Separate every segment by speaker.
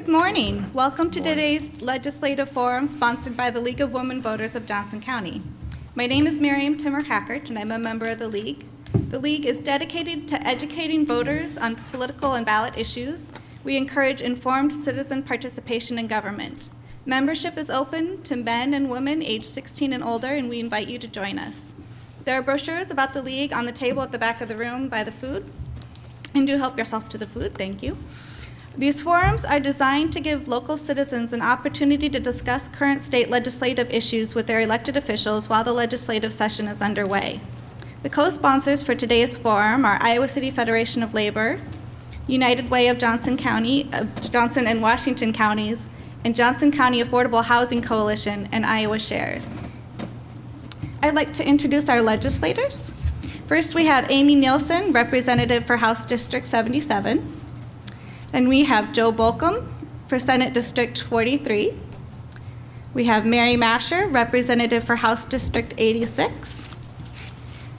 Speaker 1: Good morning. Welcome to today's legislative forum sponsored by the League of Women Voters of Johnson County. My name is Miriam Timmer-Hackert, and I'm a member of the League. The League is dedicated to educating voters on political and ballot issues. We encourage informed citizen participation in government. Membership is open to men and women aged 16 and older, and we invite you to join us. There are brochures about the League on the table at the back of the room by the food. And do help yourself to the food, thank you. These forums are designed to give local citizens an opportunity to discuss current state legislative issues with their elected officials while the legislative session is underway. The co-sponsors for today's forum are Iowa City Federation of Labor, United Way of Johnson and Washington counties, and Johnson County Affordable Housing Coalition and Iowa Shares. I'd like to introduce our legislators. First, we have Amy Nielsen, representative for House District 77. Then we have Joe Bolkcom for Senate District 43. We have Mary Mascher, representative for House District 86.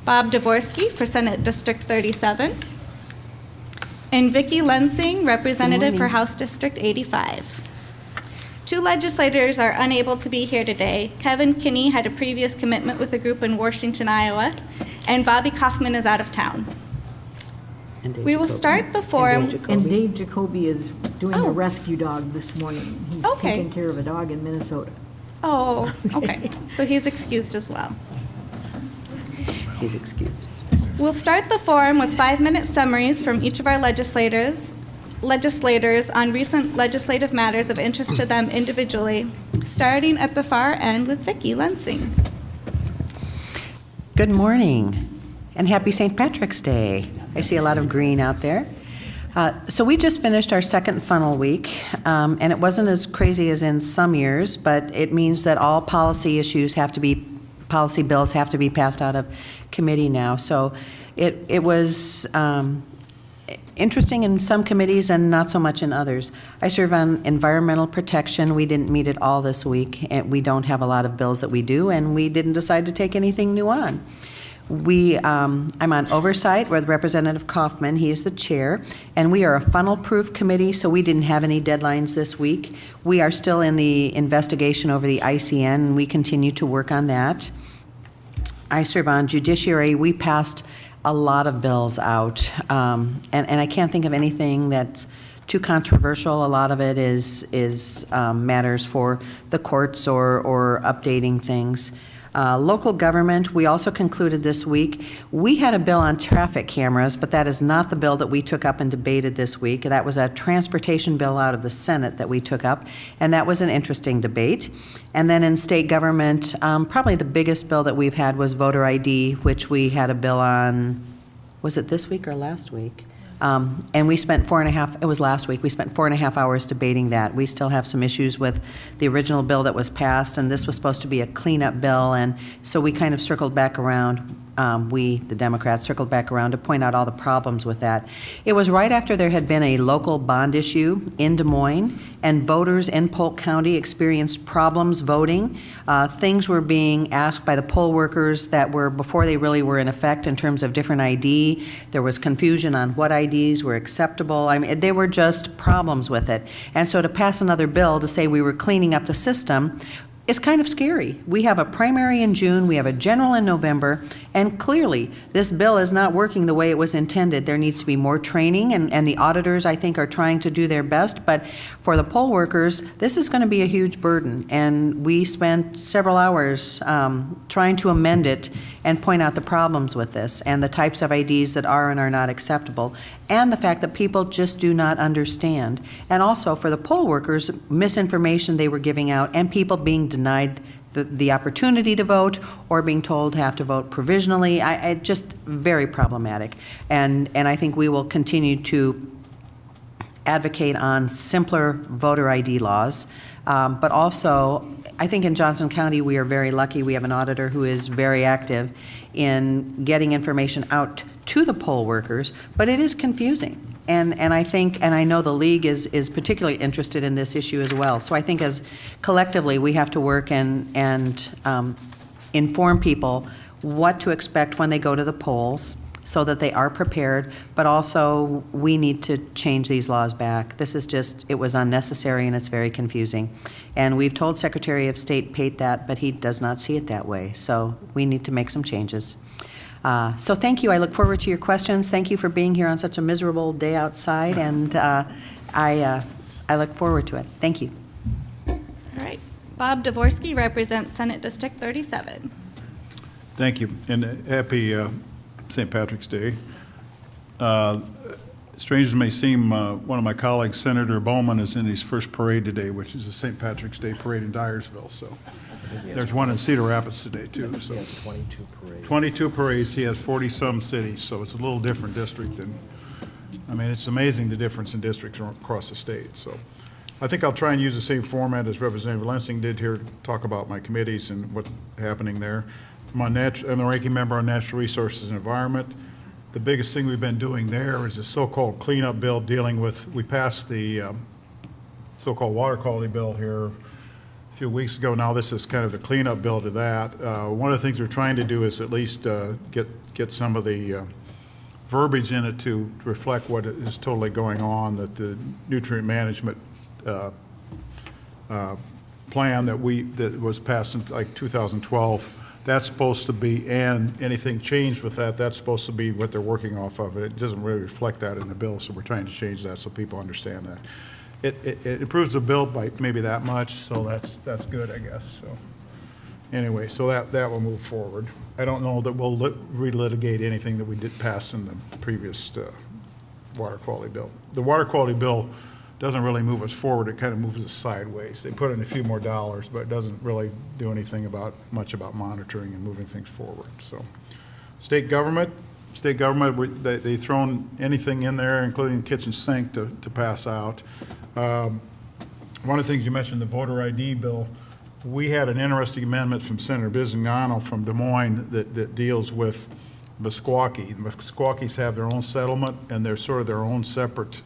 Speaker 1: Bob Dvorsky for Senate District 37. And Vicki Lensing, representative for House District 85. Two legislators are unable to be here today. Kevin Kinney had a previous commitment with a group in Washington, Iowa, and Bobby Kaufman is out of town. We will start the forum.
Speaker 2: And Dave Jacoby is doing a rescue dog this morning. He's taking care of a dog in Minnesota.
Speaker 1: Oh, okay. So he's excused as well.
Speaker 3: He's excused.
Speaker 1: We'll start the forum with 5-minute summaries from each of our legislators on recent legislative matters of interest to them individually, starting at the far end with Vicki Lensing.
Speaker 3: Good morning, and happy St. Patrick's Day. I see a lot of green out there. So we just finished our second funnel week, and it wasn't as crazy as in some years, but it means that all policy bills have to be passed out of committee now. So it was interesting in some committees and not so much in others. I serve on environmental protection. We didn't meet it all this week, and we don't have a lot of bills that we do, and we didn't decide to take anything new on. I'm on oversight with Representative Kaufman. He is the chair, and we are a funnel-proof committee, so we didn't have any deadlines this week. We are still in the investigation over the ICN, and we continue to work on that. I serve on judiciary. We passed a lot of bills out, and I can't think of anything that's too controversial. A lot of it is matters for the courts or updating things. Local government, we also concluded this week. We had a bill on traffic cameras, but that is not the bill that we took up and debated this week. That was a transportation bill out of the Senate that we took up, and that was an interesting debate. And then in state government, probably the biggest bill that we've had was voter ID, which we had a bill on, was it this week or last week? And we spent it was last week, we spent 4.5 hours debating that. We still have some issues with the original bill that was passed, and this was supposed to be a cleanup bill, and so we kind of circled back around. We, the Democrats, circled back around to point out all the problems with that. It was right after there had been a local bond issue in Des Moines, and voters in Polk County experienced problems voting. Things were being asked by the poll workers that were before they really were in effect in terms of different ID. There was confusion on what IDs were acceptable. I mean, there were just problems with it. And so to pass another bill to say we were cleaning up the system is kind of scary. We have a primary in June, we have a general in November, and clearly this bill is not working the way it was intended. There needs to be more training, and the auditors, I think, are trying to do their best, but for the poll workers, this is going to be a huge burden, and we spent several hours trying to amend it and point out the problems with this, and the types of IDs that are and are not acceptable, and the fact that people just do not understand. And also for the poll workers, misinformation they were giving out, and people being denied the opportunity to vote or being told to have to vote provisionally. Just very problematic. And I think we will continue to advocate on simpler voter ID laws, but also I think in Johnson County we are very lucky. We have an auditor who is very active in getting information out to the poll workers, but it is confusing. And I think, and I know the League is particularly interested in this issue as well. So I think as collectively we have to work and inform people what to expect when they go to the polls, so that they are prepared, but also we need to change these laws back. This is just, it was unnecessary and it's very confusing. And we've told Secretary of State Pate that, but he does not see it that way. So we need to make some changes. So thank you. I look forward to your questions. Thank you for being here on such a miserable day outside, and I look forward to it. Thank you.
Speaker 1: All right. Bob Dvorsky represents Senate District 37.
Speaker 4: Thank you, and happy St. Patrick's Day. Strange as it may seem, one of my colleagues, Senator Bowman, is in his first parade today, which is the St. Patrick's Day parade in Dyersville. So there's one in Cedar Rapids today, too. So
Speaker 5: 22 parades.
Speaker 4: 22 parades. He has 40-some cities, so it's a little different district. And I mean, it's amazing the difference in districts across the state. So I think I'll try and use the same format as Representative Lensing did here to talk about my committees and what's happening there. I'm the ranking member on Natural Resources and Environment. The biggest thing we've been doing there is a so-called cleanup bill dealing with, we passed the so-called water quality bill here a few weeks ago. Now this is kind of the cleanup bill to that. One of the things we're trying to do is at least get some of the verbiage in it to reflect what is totally going on, that the nutrient management plan that was passed in like 2012, that's supposed to be, and anything changed with that, that's supposed to be what they're working off of. It doesn't really reflect that in the bill, so we're trying to change that so people understand that. It improves the bill by maybe that much, so that's good, I guess. So anyway, so that will move forward. I don't know that we'll relitigate anything that we did pass in the previous water quality bill. The water quality bill doesn't really move us forward, it kind of moves us sideways. They put in a few more dollars, but it doesn't really do anything much about monitoring and moving things forward. So, state government, they've thrown anything in there, including the kitchen sink, to pass out. One of the things you mentioned, the voter ID bill, we had an interesting amendment from Senator Bisognano from Des Moines that deals with Meskwaki. The Meskwakis have their own settlement, and they're sort of their own separate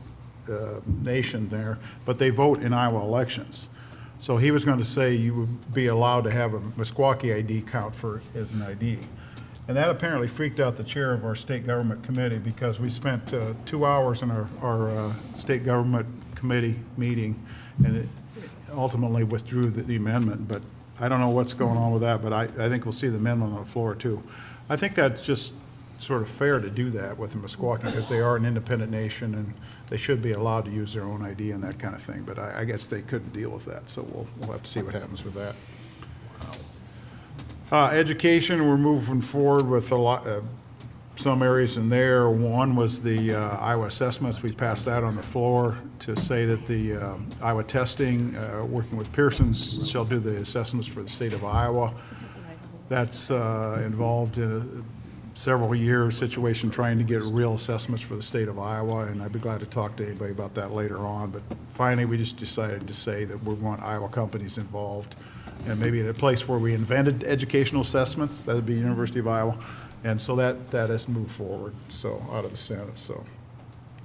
Speaker 4: nation there, but they vote in Iowa elections. So he was going to say you would be allowed to have a Meskwaki ID count as an ID. And that apparently freaked out the chair of our state government committee, because we spent 2 hours in our state government committee meeting, and it ultimately withdrew the amendment. But I don't know what's going on with that, but I think we'll see the amendment on the floor too. I think that's just sort of fair to do that with the Meskwaki, because they are an independent nation and they should be allowed to use their own ID and that kind of thing. But I guess they couldn't deal with that, so we'll have to see what happens with that. Education, we're moving forward with a lot, some areas in there. One was the Iowa assessments. We passed that on the floor to say that the Iowa testing, working with Pearson's, shall do the assessments for the state of Iowa. That's involved in a several year situation trying to get real assessments for the state of Iowa, and I'd be glad to talk to anybody about that later on. But finally, we just decided to say that we want Iowa companies involved, and maybe in a place where we invented educational assessments, that would be University of Iowa, and so that has moved forward, so out of the Senate. So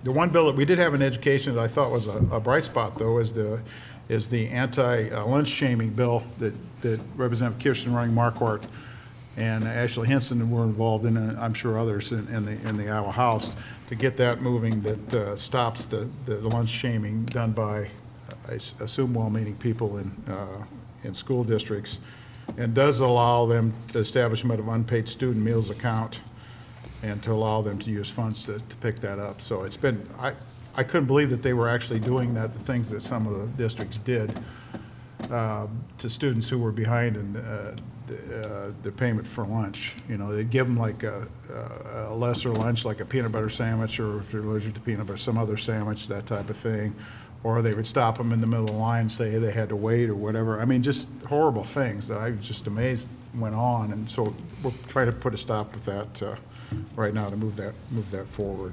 Speaker 4: the one bill that we did have in education that I thought was a bright spot, though, is the anti-lunch shaming bill that Representative Kirsten Running-Marquardt and Ashley Henson were involved in, and I'm sure others in the Iowa House, to get that moving, that stops the lunch shaming done by, I assume, well-meaning people in school districts, and does allow them the establishment of unpaid student meals account, and to allow them to use funds to pick that up. So it's been, I couldn't believe that they were actually doing that, the things that some of the districts did to students who were behind in the payment for lunch. You know, they give them like a lesser lunch, like a peanut butter sandwich, or if they're allergic to peanut butter, some other sandwich, that type of thing. Or they would stop them in the middle of the line and say they had to wait or whatever. I mean, just horrible things that I was just amazed went on. And so we're trying to put a stop with that right now to move that forward.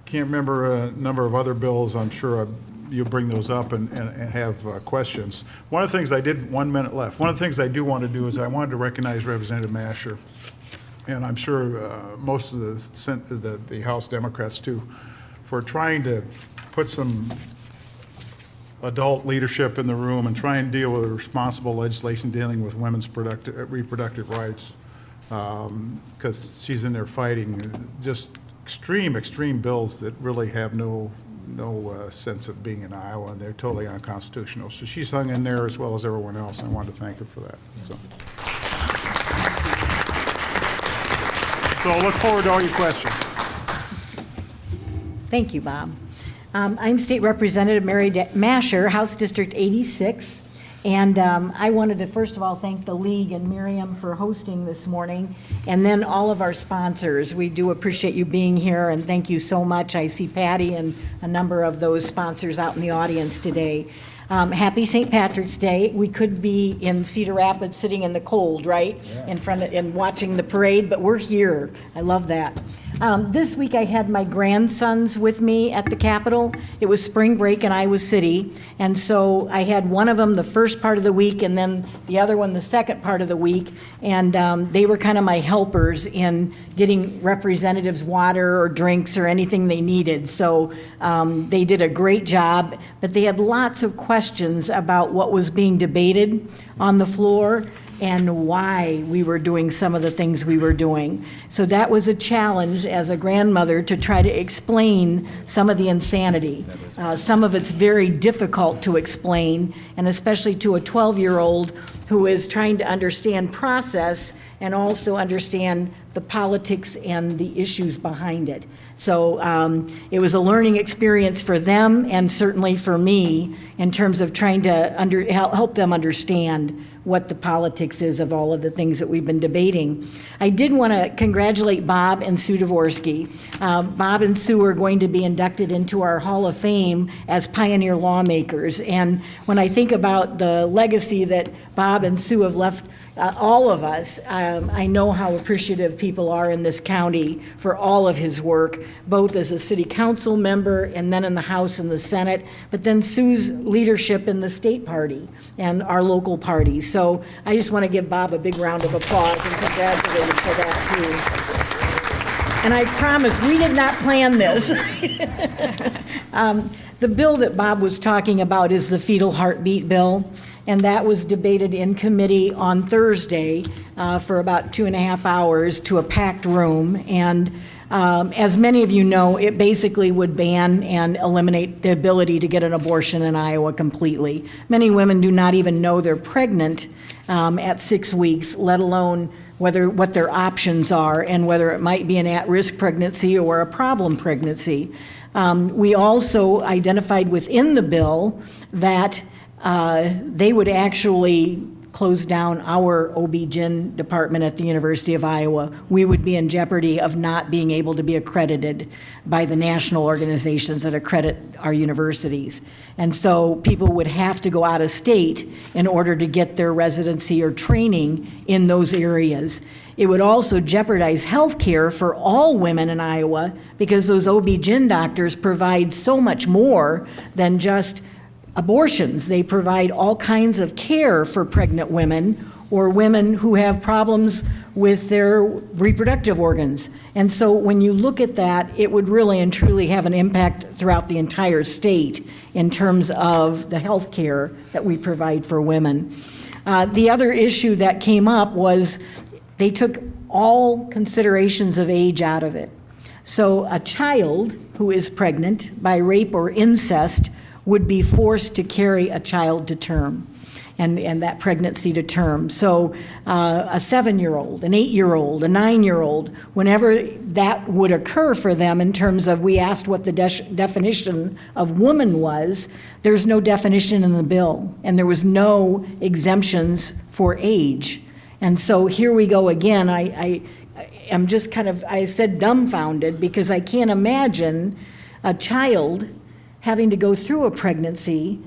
Speaker 4: Can't remember a number of other bills. I'm sure you'll bring those up and have questions. One of the things I did, 1 minute left, one of the things I do want to do is I wanted to recognize Representative Mascher, and I'm sure most of the House Democrats too, for trying to put some adult leadership in the room and try and deal with responsible legislation dealing with women's reproductive rights, because she's in there fighting just extreme bills that really have no sense of being in Iowa, and they're totally unconstitutional. So she's hung in there as well as everyone else, and I wanted to thank her for that. So I look forward to all your questions.
Speaker 2: Thank you, Bob. I'm State Representative Mary Mascher, House District 86, and I wanted to first of all thank the League and Miriam for hosting this morning, and then all of our sponsors. We do appreciate you being here, and thank you so much. I see Patty and a number of those sponsors out in the audience today. Happy St. Patrick's Day. We could be in Cedar Rapids sitting in the cold, right? Yeah. In front of, and watching the parade, but we're here. I love that. This week I had my grandsons with me at the Capitol. It was spring break in Iowa City, and so I had one of them the first part of the week and then the other one the second part of the week, and they were kind of my helpers in getting representatives water or drinks or anything they needed. So they did a great job, but they had lots of questions about what was being debated on the floor and why we were doing some of the things we were doing. So that was a challenge as a grandmother to try to explain some of the insanity. Some of it's very difficult to explain, and especially to a 12-year-old who is trying to understand process and also understand the politics and the issues behind it. So it was a learning experience for them and certainly for me in terms of trying to help them understand what the politics is of all of the things that we've been debating. I did want to congratulate Bob and Sue Dvorsky. Bob and Sue are going to be inducted into our Hall of Fame as pioneer lawmakers. And when I think about the legacy that Bob and Sue have left all of us, I know how appreciative people are in this county for all of his work, both as a city council member and then in the House and the Senate, but then Sue's leadership in the state party and our local parties. So I just want to give Bob a big round of applause and congratulate him for that too. And I promise, we did not plan this. The bill that Bob was talking about is the fetal heartbeat bill. And that was debated in committee on Thursday for about 2.5 hours to a packed room. And as many of you know, it basically would ban and eliminate the ability to get an abortion in Iowa completely. Many women do not even know they're pregnant at 6 weeks, let alone what their options are and whether it might be an at-risk pregnancy or a problem pregnancy. We also identified within the bill that they would actually close down our OB-GYN department at the University of Iowa. We would be in jeopardy of not being able to be accredited by the national organizations that accredit our universities. And so people would have to go out of state in order to get their residency or training in those areas. It would also jeopardize health care for all women in Iowa because those OB-GYN doctors provide so much more than just abortions. They provide all kinds of care for pregnant women or women who have problems with their reproductive organs. And so when you look at that, it would really and truly have an impact throughout the entire state in terms of the health care that we provide for women. The other issue that came up was they took all considerations of age out of it. So a child who is pregnant by rape or incest would be forced to carry a child to term and that pregnancy to term. So a 7-year-old, an 8-year-old, a 9-year-old, whenever that would occur for them in terms of we asked what the definition of woman was, there's no definition in the bill and there was no exemptions for age. And so here we go again. I am just kind of, I said dumbfounded because I can't imagine a child having to go through a pregnancy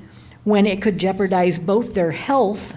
Speaker 2: when it could jeopardize both their health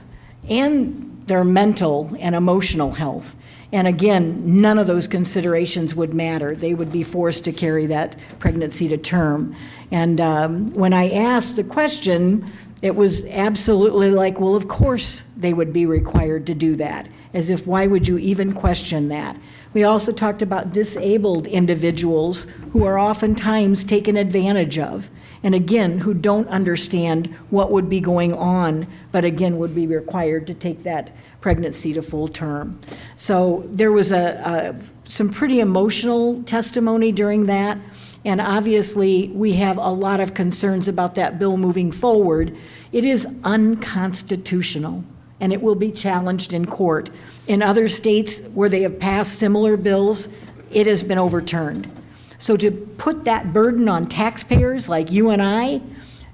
Speaker 2: and their mental and emotional health. And again, none of those considerations would matter. They would be forced to carry that pregnancy to term. And when I asked the question, it was absolutely like, well, of course they would be required to do that, as if why would you even question that? We also talked about disabled individuals who are oftentimes taken advantage of, and again, who don't understand what would be going on, but again, would be required to take that pregnancy to full term. So there was some pretty emotional testimony during that, and obviously, we have a lot of concerns about that bill moving forward. It is unconstitutional, and it will be challenged in court. In other states where they have passed similar bills, it has been overturned. So to put that burden on taxpayers like you and I,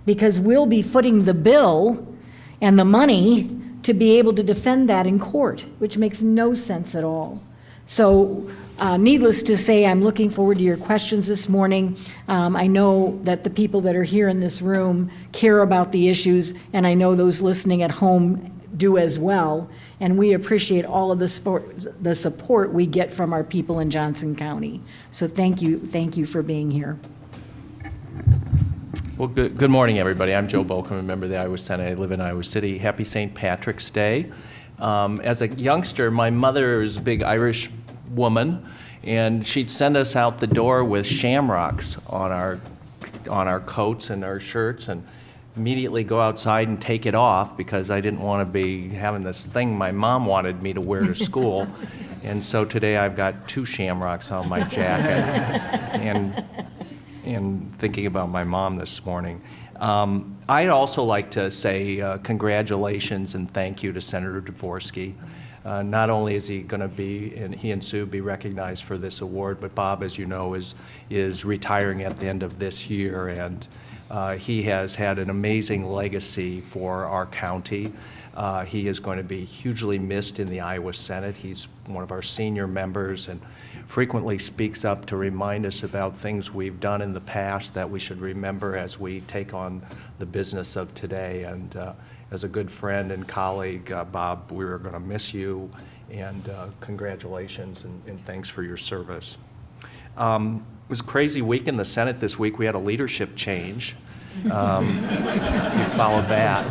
Speaker 2: because we'll be footing the bill and the money to be able to defend that in court, which makes no sense at all. So needless to say, I'm looking forward to your questions this morning. I know that the people that are here in this room care about the issues, and I know those listening at home do as well. And we appreciate all of the support we get from our people in Johnson County. So thank you for being here.
Speaker 5: Well, good morning, everybody. I'm Joe Bolkcom, a member of the Iowa Senate. I live in Iowa City. Happy St. Patrick's Day. As a youngster, my mother is a big Irish woman, and she'd send us out the door with shamrocks on our coats and our shirts, and immediately go outside and take it off because I didn't want to be having this thing my mom wanted me to wear to school. And so today I've got 2 shamrocks on my jacket, and thinking about my mom this morning. I'd also like to say congratulations and thank you to Senator Dvorsky. Not only is he going to be, and he and Sue be recognized for this award, but Bob, as you know, is retiring at the end of this year, and he has had an amazing legacy for our county. He is going to be hugely missed in the Iowa Senate. He's one of our senior members and frequently speaks up to remind us about things we've done in the past that we should remember as we take on the business of today. And as a good friend and colleague, Bob, we're going to miss you, and congratulations and thanks for your service. It was a crazy week in the Senate this week. We had a leadership change. If you followed that.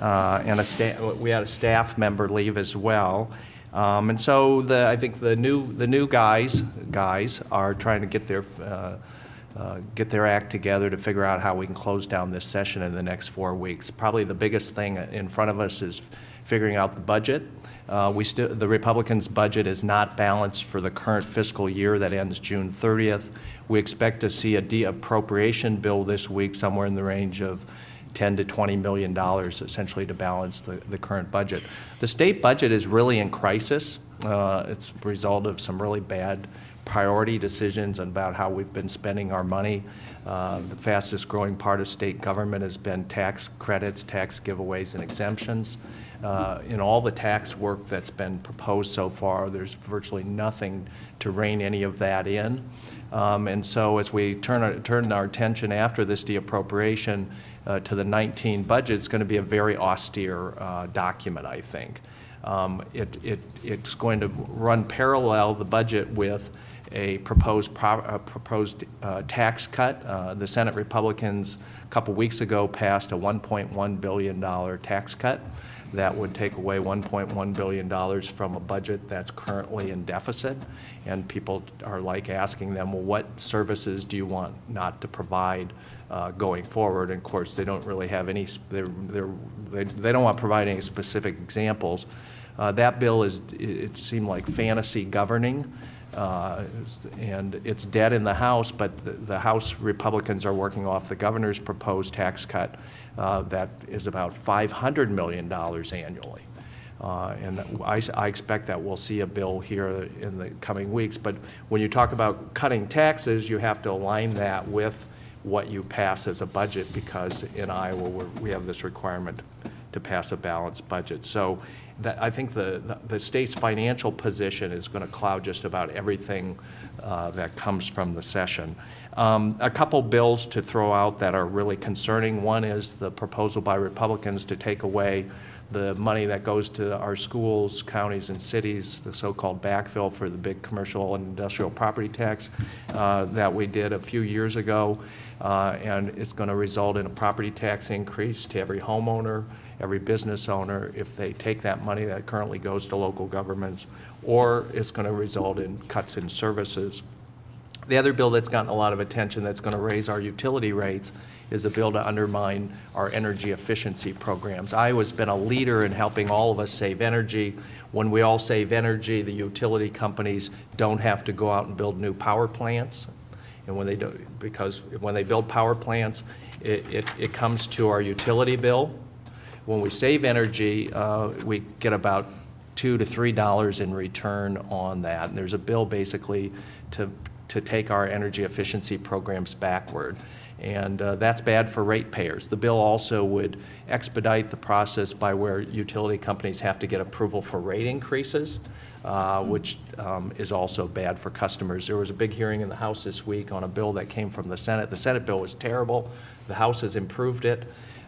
Speaker 5: And we had a staff member leave as well. And so I think the new guys are trying to get their act together to figure out how we can close down this session in the next 4 weeks. Probably the biggest thing in front of us is figuring out the budget. The Republicans' budget is not balanced for the current fiscal year that ends June 30th. We expect to see a de-appropriation bill this week somewhere in the range of $10 to $20 million, essentially to balance the current budget. The state budget is really in crisis. It's a result of some really bad priority decisions about how we've been spending our money. The fastest growing part of state government has been tax credits, tax giveaways, and exemptions. In all the tax work that's been proposed so far, there's virtually nothing to rein any of that in. And so as we turn our attention after this de-appropriation to the 19 budget, it's going to be a very austere document, I think. It's going to run parallel, the budget, with a proposed tax cut. The Senate Republicans a couple weeks ago passed a $1.1 billion tax cut that would take away $1.1 billion from a budget that's currently in deficit. And people are asking them, well, what services do you want not to provide going forward? And of course, they don't really have any, they don't want to provide any specific examples. That bill it seemed like fantasy governing. And it's dead in the House, but the House Republicans are working off the governor's proposed tax cut that is about $500 million annually. And I expect that we'll see a bill here in the coming weeks. But when you talk about cutting taxes, you have to align that with what you pass as a budget, because in Iowa we have this requirement to pass a balanced budget. So I think the state's financial position is going to cloud just about everything that comes from the session. A couple bills to throw out that are really concerning. One is the proposal by Republicans to take away the money that goes to our schools, counties, and cities, the so-called backfill for the big commercial and industrial property tax that we did a few years ago. And it's going to result in a property tax increase to every homeowner, every business owner, if they take that money that currently goes to local governments, or it's going to result in cuts in services. The other bill that's gotten a lot of attention that's going to raise our utility rates is a bill to undermine our energy efficiency programs. Iowa's been a leader in helping all of us save energy. When we all save energy, the utility companies don't have to go out and build new power plants. And when they do, because when they build power plants, it comes to our utility bill. When we save energy, we get about $2 to $3 in return on that. And there's a bill basically to take our energy efficiency programs backward. And that's bad for ratepayers. The bill also would expedite the process by where utility companies have to get approval for rate increases, which is also bad for customers. There was a big hearing in the House this week on a bill that came from the Senate. The Senate bill was terrible. The House has improved it.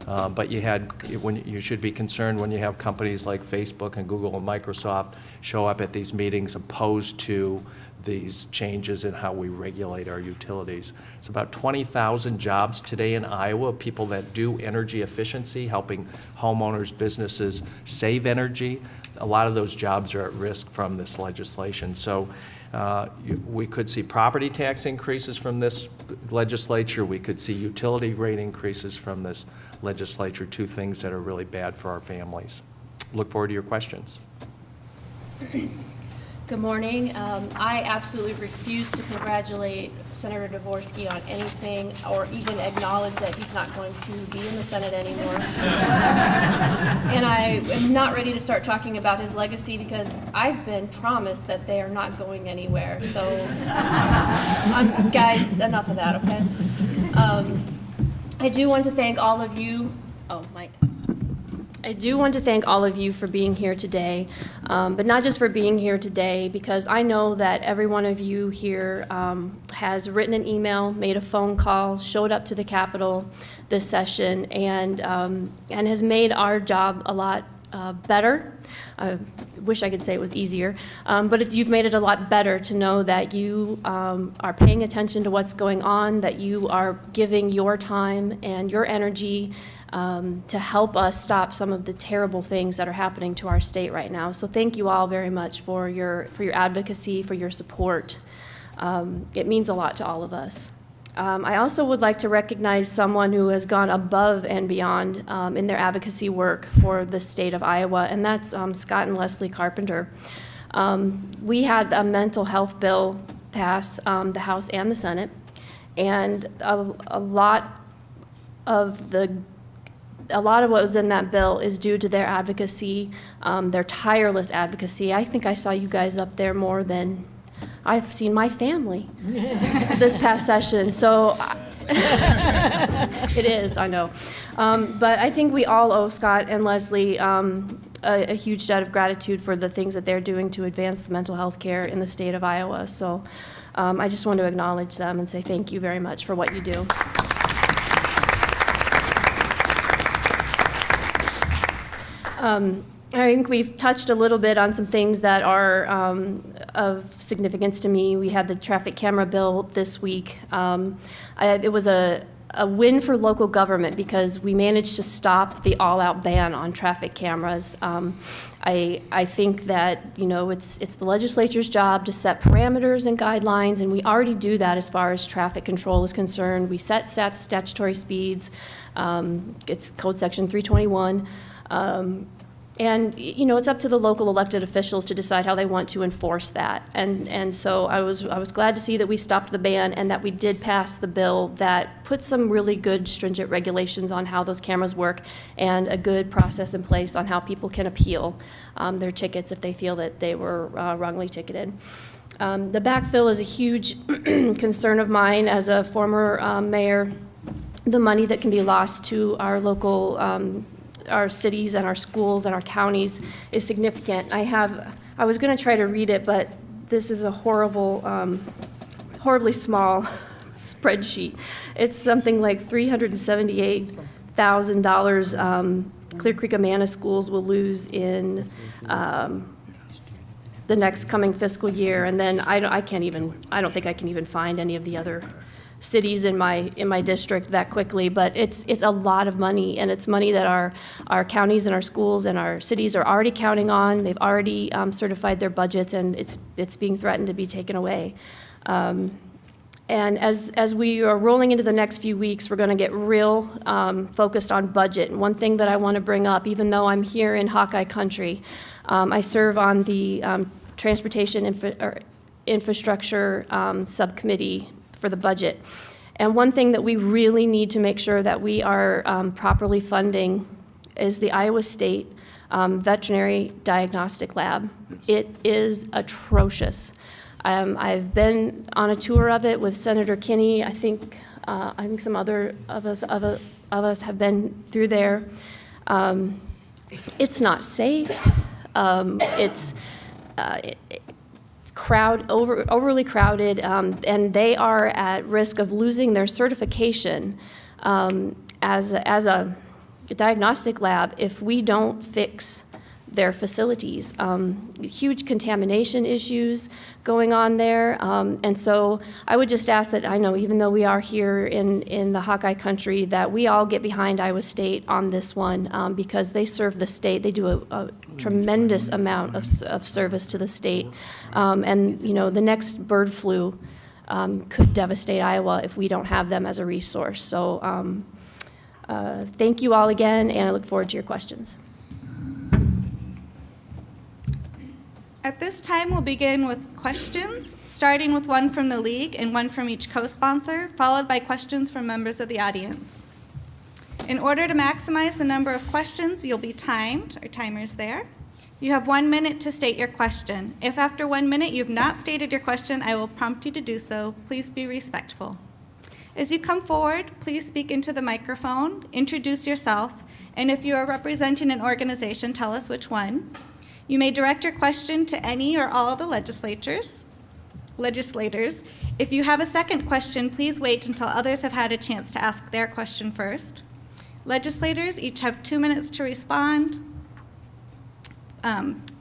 Speaker 5: But you should be concerned when you have companies like Facebook and Google and Microsoft show up at these meetings opposed to these changes in how we regulate our utilities. It's about 20,000 jobs today in Iowa, people that do energy efficiency, helping homeowners, businesses save energy. A lot of those jobs are at risk from this legislation. So we could see property tax increases from this legislature. We could see utility rate increases from this legislature, two things that are really bad for our families. Look forward to your questions.
Speaker 6: Good morning. I absolutely refuse to congratulate Senator Dvorsky on anything or even acknowledge that he's not going to be in the Senate anymore. And I am not ready to start talking about his legacy because I've been promised that they are not going anywhere. So, guys, enough of that, okay? I do want to thank all of you. Oh, Mike. I do want to thank all of you for being here today, but not just for being here today, because I know that every one of you here has written an email, made a phone call, showed up to the Capitol this session, and has made our job a lot better. I wish I could say it was easier, but you've made it a lot better to know that you are paying attention to what's going on, that you are giving your time and your energy to help us stop some of the terrible things that are happening to our state right now. So thank you all very much for your advocacy, for your support. It means a lot to all of us. I also would like to recognize someone who has gone above and beyond in their advocacy work for the state of Iowa, and that's Scott and Leslie Carpenter. We had a mental health bill pass the House and the Senate, and a lot of what was in that bill is due to their advocacy, their tireless advocacy. I think I saw you guys up there more than I've seen my family this past session. So it is, I know. But I think we all owe Scott and Leslie a huge debt of gratitude for the things that they're doing to advance the mental health care in the state of Iowa. So I just want to acknowledge them and say thank you very much for what you do. I think we've touched a little bit on some things that are of significance to me. We had the traffic camera bill this week. It was a win for local government because we managed to stop the all-out ban on traffic cameras. I think that, it's the legislature's job to set parameters and guidelines, and we already do that as far as traffic control is concerned. We set statutory speeds. It's Code Section 321. And, it's up to the local elected officials to decide how they want to enforce that. And so I was glad to see that we stopped the ban and that we did pass the bill that put some really good stringent regulations on how those cameras work and a good process in place on how people can appeal their tickets if they feel that they were wrongly ticketed. The backfill is a huge concern of mine as a former mayor. The money that can be lost to our local our cities and our schools and our counties is significant. I was going to try to read it, but this is a horribly small spreadsheet. It's something like $378,000 Clear Creek Amana schools will lose in the next coming fiscal year. And then I don't think I can even find any of the other cities in my district that quickly, but it's a lot of money, and it's money that our counties and our schools and our cities are already counting on. They've already certified their budgets, and it's being threatened to be taken away. And as we are rolling into the next few weeks, we're going to get real focused on budget. And one thing that I want to bring up, even though I'm here in Hawkeye Country, I serve on the Transportation Infrastructure Subcommittee for the budget. And one thing that we really need to make sure that we are properly funding is the Iowa State Veterinary Diagnostic Lab. It is atrocious. I've been on a tour of it with Senator Kinney. I think some other of us have been through there. It's not safe. It's overly crowded, and they are at risk of losing their certification as a diagnostic lab if we don't fix their facilities. Huge contamination issues going on there, and so I would just ask that, I know even though we are here in the Hawkeye Country, that we all get behind Iowa State on this one, because they serve the state. They do a tremendous amount of service to the state, and the next bird flu could devastate Iowa if we don't have them as a resource. So thank you all again, and I look forward to your questions.
Speaker 1: At this time, we'll begin with questions, starting with one from the league and one from each co-sponsor, followed by questions from members of the audience. In order to maximize the number of questions, you'll be timed. Our timer's there. You have 1 minute to state your question. If after 1 minute you've not stated your question, I will prompt you to do so. Please be respectful. As you come forward, please speak into the microphone, introduce yourself, and if you are representing an organization, tell us which one. You may direct your question to any or all of the legislators. If you have a second question, please wait until others have had a chance to ask their question first. Legislators each have 2 minutes to respond.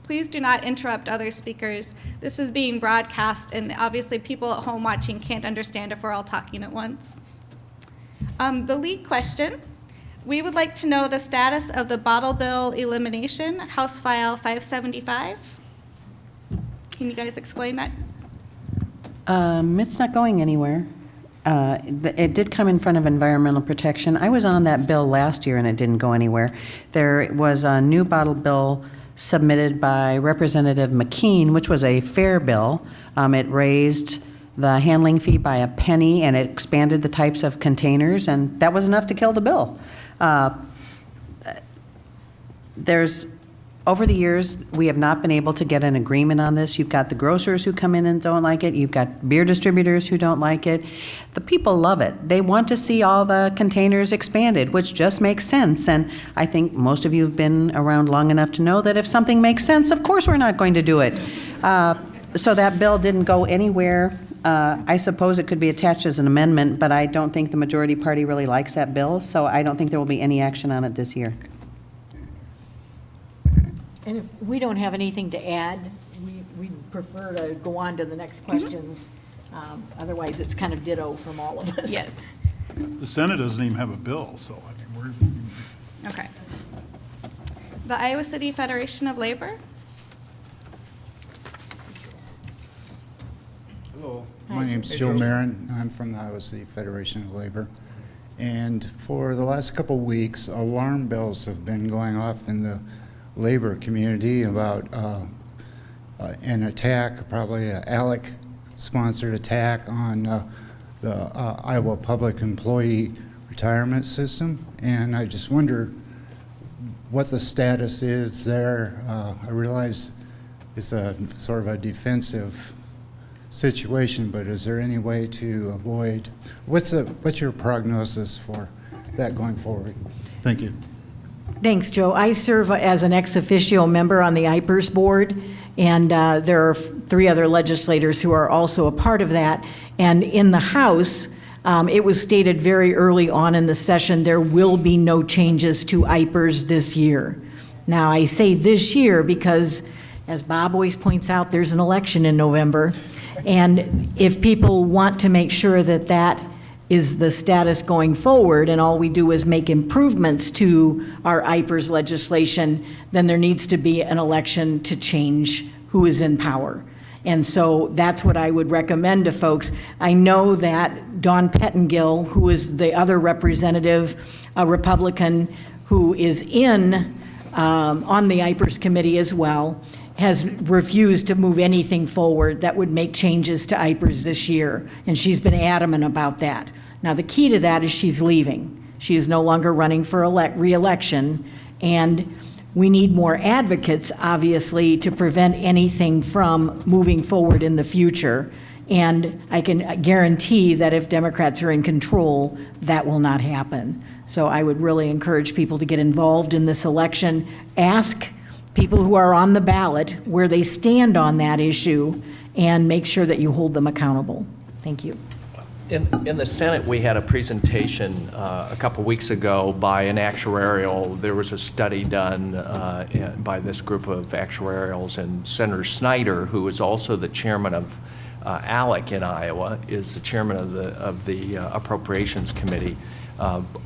Speaker 1: Please do not interrupt other speakers. This is being broadcast, and obviously people at home watching can't understand if we're all talking at once. The league question. We would like to know the status of the bottle bill elimination, House File 575. Can you guys explain that?
Speaker 3: It's not going anywhere. It did come in front of Environmental Protection. I was on that bill last year, and it didn't go anywhere. There was a new bottle bill submitted by Representative McKean, which was a fair bill. It raised the handling fee by a penny, and it expanded the types of containers, and that was enough to kill the bill. Over the years, we have not been able to get an agreement on this. You've got the grocers who come in and don't like it. You've got beer distributors who don't like it. The people love it. They want to see all the containers expanded, which just makes sense. And I think most of you have been around long enough to know that if something makes sense, of course we're not going to do it. So that bill didn't go anywhere. I suppose it could be attached as an amendment, but I don't think the majority party really likes that bill, so I don't think there will be any action on it this year.
Speaker 2: And if we don't have anything to add, we'd prefer to go on to the next questions. Otherwise, it's kind of ditto from all of us.
Speaker 1: Yes.
Speaker 4: The Senate doesn't even have a bill, so I mean, we're...
Speaker 1: Okay. The Iowa City Federation of Labor.
Speaker 7: Hello, my name's Joe Marin. I'm from the Iowa City Federation of Labor. And for the last couple weeks, alarm bells have been going off in the labor community about an attack, probably an ALEC-sponsored attack on the Iowa Public Employee Retirement System. And I just wonder what the status is there. I realize it's a sort of a defensive situation, but is there any way to avoid, what's your prognosis for that going forward? Thank you.
Speaker 2: Thanks, Joe. I serve as an ex officio member on the IPERS board, and there are 3 other legislators who are also a part of that. And in the House, it was stated very early on in the session, there will be no changes to IPERS this year. Now, I say this year because, as Bob always points out, there's an election in November. And if people want to make sure that that is the status going forward, and all we do is make improvements to our IPERS legislation, then there needs to be an election to change who is in power. And so that's what I would recommend to folks. I know that Dawn Pettengill, who is the other representative, a Republican who is on the IPERS committee as well, has refused to move anything forward that would make changes to IPERS this year, and she's been adamant about that. Now, the key to that is she's leaving. She is no longer running for re-election, and we need more advocates, obviously, to prevent anything from moving forward in the future. And I can guarantee that if Democrats are in control, that will not happen. So I would really encourage people to get involved in this election. Ask people who are on the ballot where they stand on that issue, and make sure that you hold them accountable. Thank you.
Speaker 5: In the Senate, we had a presentation a couple weeks ago by an actuarial. There was a study done by this group of actuarials, and Senator Snyder, who is also the chairman of ALEC in Iowa, is the chairman of the Appropriations Committee,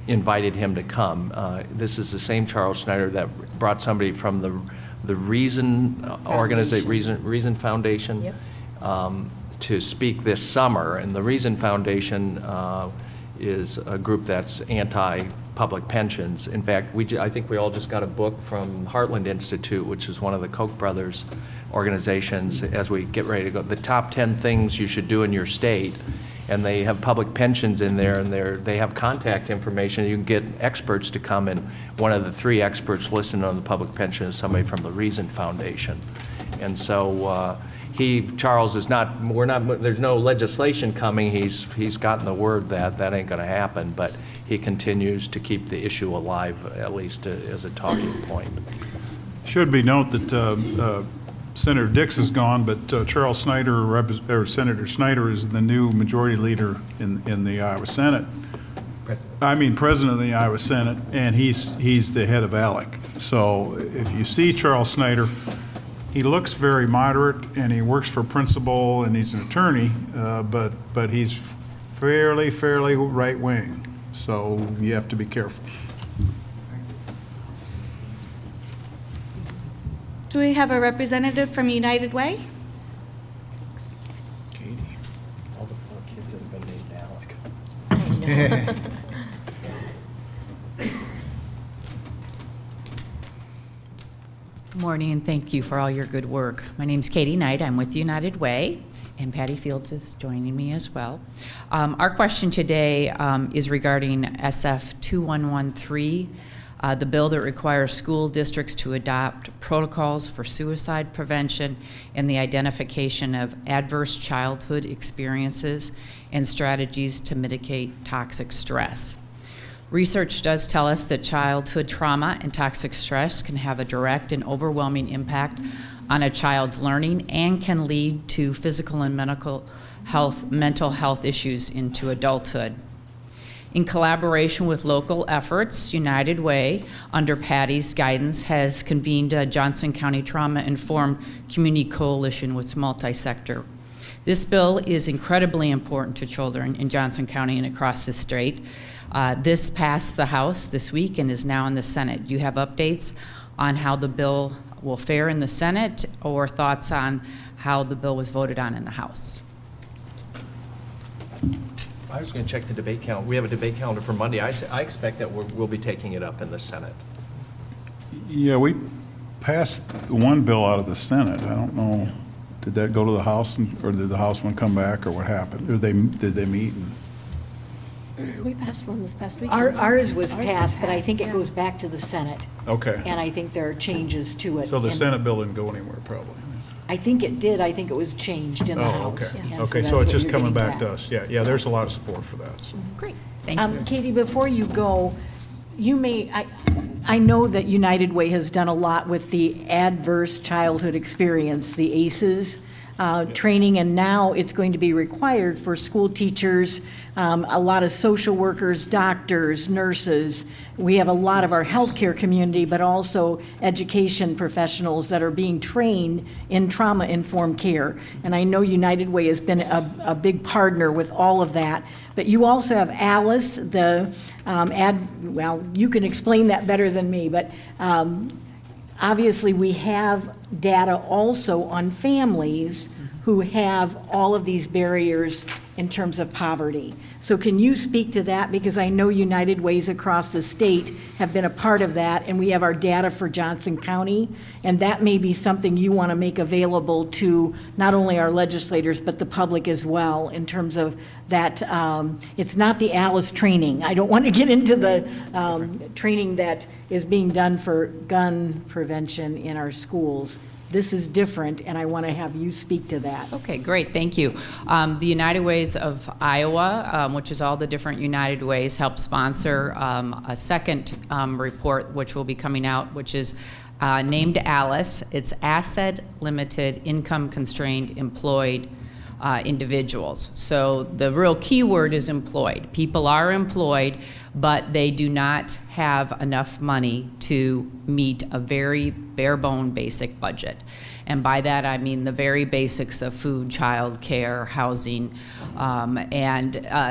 Speaker 5: invited him to come. This is the same Charles Snyder that brought somebody from the Reason organization, Reason Foundation. Yep. To speak this summer, and the Reason Foundation is a group that's anti-public pensions. In fact, I think we all just got a book from Heartland Institute, which is one of the Koch brothers organizations, as we get ready to go. The top 10 things you should do in your state, and they have public pensions in there, and they have contact information. You can get experts to come, and one of the 3 experts listed on the public pension is somebody from the Reason Foundation. And so Charles is there's no legislation coming. He's gotten the word that ain't gonna happen, but he continues to keep the issue alive, at least as a talking point.
Speaker 4: Should be note that Senator Dix is gone, but Charles Snyder, or Senator Snyder, is the new majority leader in the Iowa Senate. President of the Iowa Senate, and he's the head of ALEC. So if you see Charles Snyder, he looks very moderate, and he works for principal, and he's an attorney, but he's fairly right-wing. So you have to be careful.
Speaker 1: Do we have a representative from United Way?
Speaker 4: Katie.
Speaker 5: All the poor kids that have been named Alec.
Speaker 8: Good morning, and thank you for all your good work. My name's Katie Knight. I'm with United Way, and Patty Fields is joining me as well. Our question today is regarding SF 2113, the bill that requires school districts to adopt protocols for suicide prevention and the identification of adverse childhood experiences and strategies to mitigate toxic stress. Research does tell us that childhood trauma and toxic stress can have a direct and overwhelming impact on a child's learning and can lead to physical and mental health issues into adulthood. In collaboration with local efforts, United Way, under Patty's guidance, has convened a Johnson County Trauma-Informed Community Coalition with multi-sector. This bill is incredibly important to children in Johnson County and across the state. This passed the House this week and is now in the Senate. Do you have updates on how the bill will fare in the Senate, or thoughts on how the bill was voted on in the House?
Speaker 5: I was going to check the debate calendar. We have a debate calendar for Monday. I expect that we'll be taking it up in the Senate.
Speaker 4: Yeah, we passed one bill out of the Senate. I don't know, did that go to the House, or did the House one come back, or what happened? Or did they meet?
Speaker 6: We passed one this past week.
Speaker 2: Ours was passed, but I think it goes back to the Senate,
Speaker 4: Okay.
Speaker 2: and I think there are changes to it.
Speaker 4: So the
Speaker 2: And
Speaker 4: Senate bill didn't go anywhere, probably.
Speaker 2: I think it did. I think it was changed in the
Speaker 4: Oh,
Speaker 2: House.
Speaker 4: okay.
Speaker 2: And
Speaker 4: Okay,
Speaker 2: that's
Speaker 4: so
Speaker 2: what
Speaker 4: it's just
Speaker 2: you're
Speaker 4: coming
Speaker 2: getting
Speaker 4: back to us. Yeah, there's a lot of support for that, so.
Speaker 8: Great, thank you.
Speaker 2: Katie, before you go, I know that United Way has done a lot with the adverse childhood experience, the ACEs. training, and now it's going to be required for school teachers, a lot of social workers, doctors, nurses. We have a lot of our healthcare community, but also education professionals that are being trained in trauma-informed care. And I know United Way has been a big partner with all of that. But you also have Alice, the well, you can explain that better than me, but obviously we have data also on families who have all of these barriers in terms of poverty. So can you speak to that? Because I know United Ways across the state have been a part of that, and we have our data for Johnson County, and that may be something you want to make available to not only our legislators, but the public as well, in terms of that. It's not the ALICE training. I don't want to get into the training that is being done for gun prevention in our schools. This is different, and I want to have you speak to that.
Speaker 8: Okay, great, thank you. The United Ways of Iowa, which is all the different United Ways, help sponsor a second report, which will be coming out, which is named ALICE. It's Asset Limited Income Constrained Employed individuals. So the real key word is employed. People are employed, but they do not have enough money to meet a very bare bone basic budget. And by that I mean the very basics of food, child care, housing.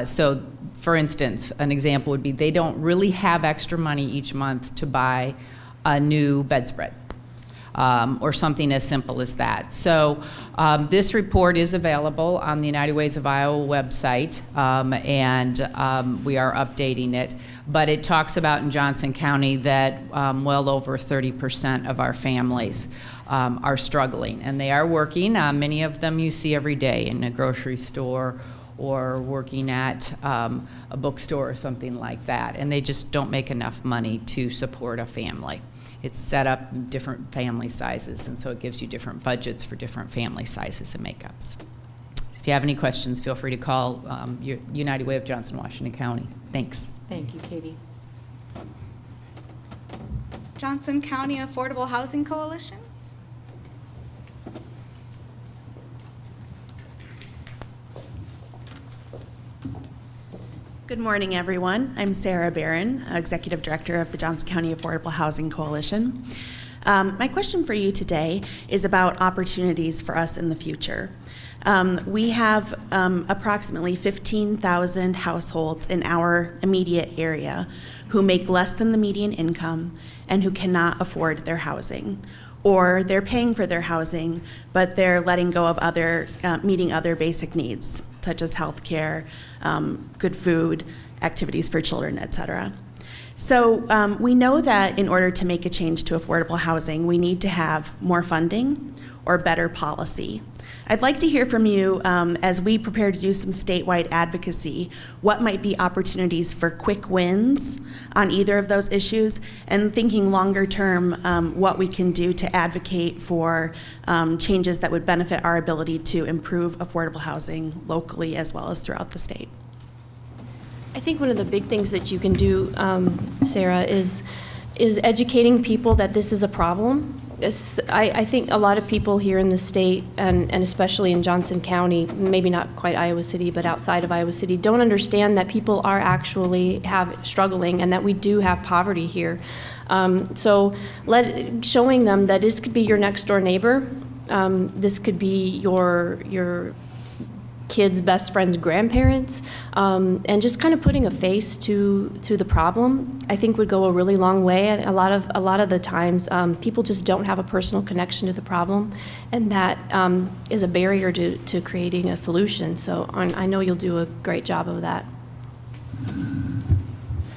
Speaker 8: So for instance, an example would be they don't really have extra money each month to buy a new bedspread. Or something as simple as that. So this report is available on the United Ways of Iowa website, and we are updating it. But it talks about in Johnson County that well over 30% of our families are struggling, and they are working. Many of them you see every day in a grocery store or working at a bookstore or something like that, and they just don't make enough money to support a family. It's set up in different family sizes, and so it gives you different budgets for different family sizes and makeups. If you have any questions, feel free to call your United Way of Johnson, Washington County. Thanks.
Speaker 2: Thank you, Katie.
Speaker 1: Johnson County Affordable Housing Coalition.
Speaker 9: Good morning, everyone. I'm Sarah Barron, Executive Director of the Johnson County Affordable Housing Coalition. My question for you today is about opportunities for us in the future. We have approximately 15,000 households in our immediate area who make less than the median income and who cannot afford their housing. Or they're paying for their housing, but they're letting go of meeting other basic needs, such as health care, good food, activities for children, et cetera. So we know that in order to make a change to affordable housing, we need to have more funding or better policy. I'd like to hear from you as we prepare to do some statewide advocacy, what might be opportunities for quick wins on either of those issues, and thinking longer term what we can do to advocate for changes that would benefit our ability to improve affordable housing locally as well as throughout the state.
Speaker 6: I think one of the big things that you can do, Sarah, is educating people that this is a problem. I think a lot of people here in the state, and especially in Johnson County, maybe not quite Iowa City, but outside of Iowa City, don't understand that people are actually struggling and that we do have poverty here. So showing them that this could be your next door neighbor, this could be your kids' best friend's grandparents, and just kind of putting a face to the problem, I think would go a really long way. A lot of the times, people just don't have a personal connection to the problem, and that is a barrier to creating a solution. So I know you'll do a great job of that.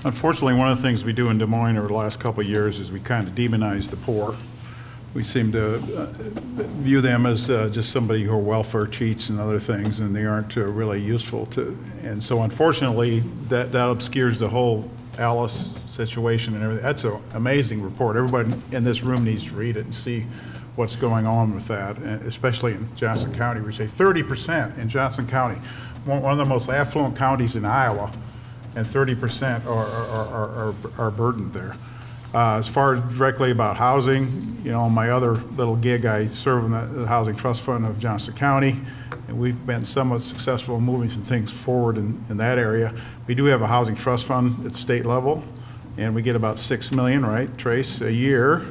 Speaker 4: Unfortunately, one of the things we do in Des Moines over the last couple of years is we kind of demonize the poor. We seem to view them as just somebody who are welfare cheats and other things, and they aren't really useful to. And so unfortunately, that obscures the whole Alice situation and everything. That's an amazing report. Everybody in this room needs to read it and see what's going on with that, and especially in Johnson County. We say 30% in Johnson County, one of the most affluent counties in Iowa, and 30% are burdened there. As far as directly about housing, you know, my other little gig, I serve in the Housing Trust Fund of Johnston County, and we've been somewhat successful in moving some things forward in that area. We do have a housing trust fund at state level, and we get about $6 million, right, Trace, a year.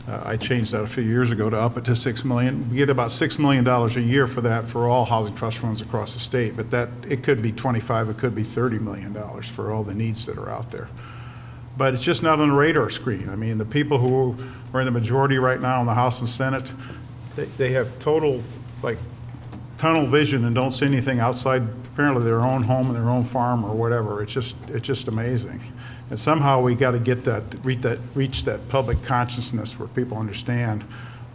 Speaker 4: I changed that a few years ago to up it to $6 million. We get about $6 million a year for that for all housing trust funds across the state, but that, it could be 25, it could be $30 million for all the needs that are out there. But it's just not on the radar screen. I mean, the people who are in the majority right now in the House and Senate, they have total, like, tunnel vision and don't see anything outside, apparently, their own home and their own farm or whatever. It's just amazing. And somehow we got to get reach that public consciousness where people understand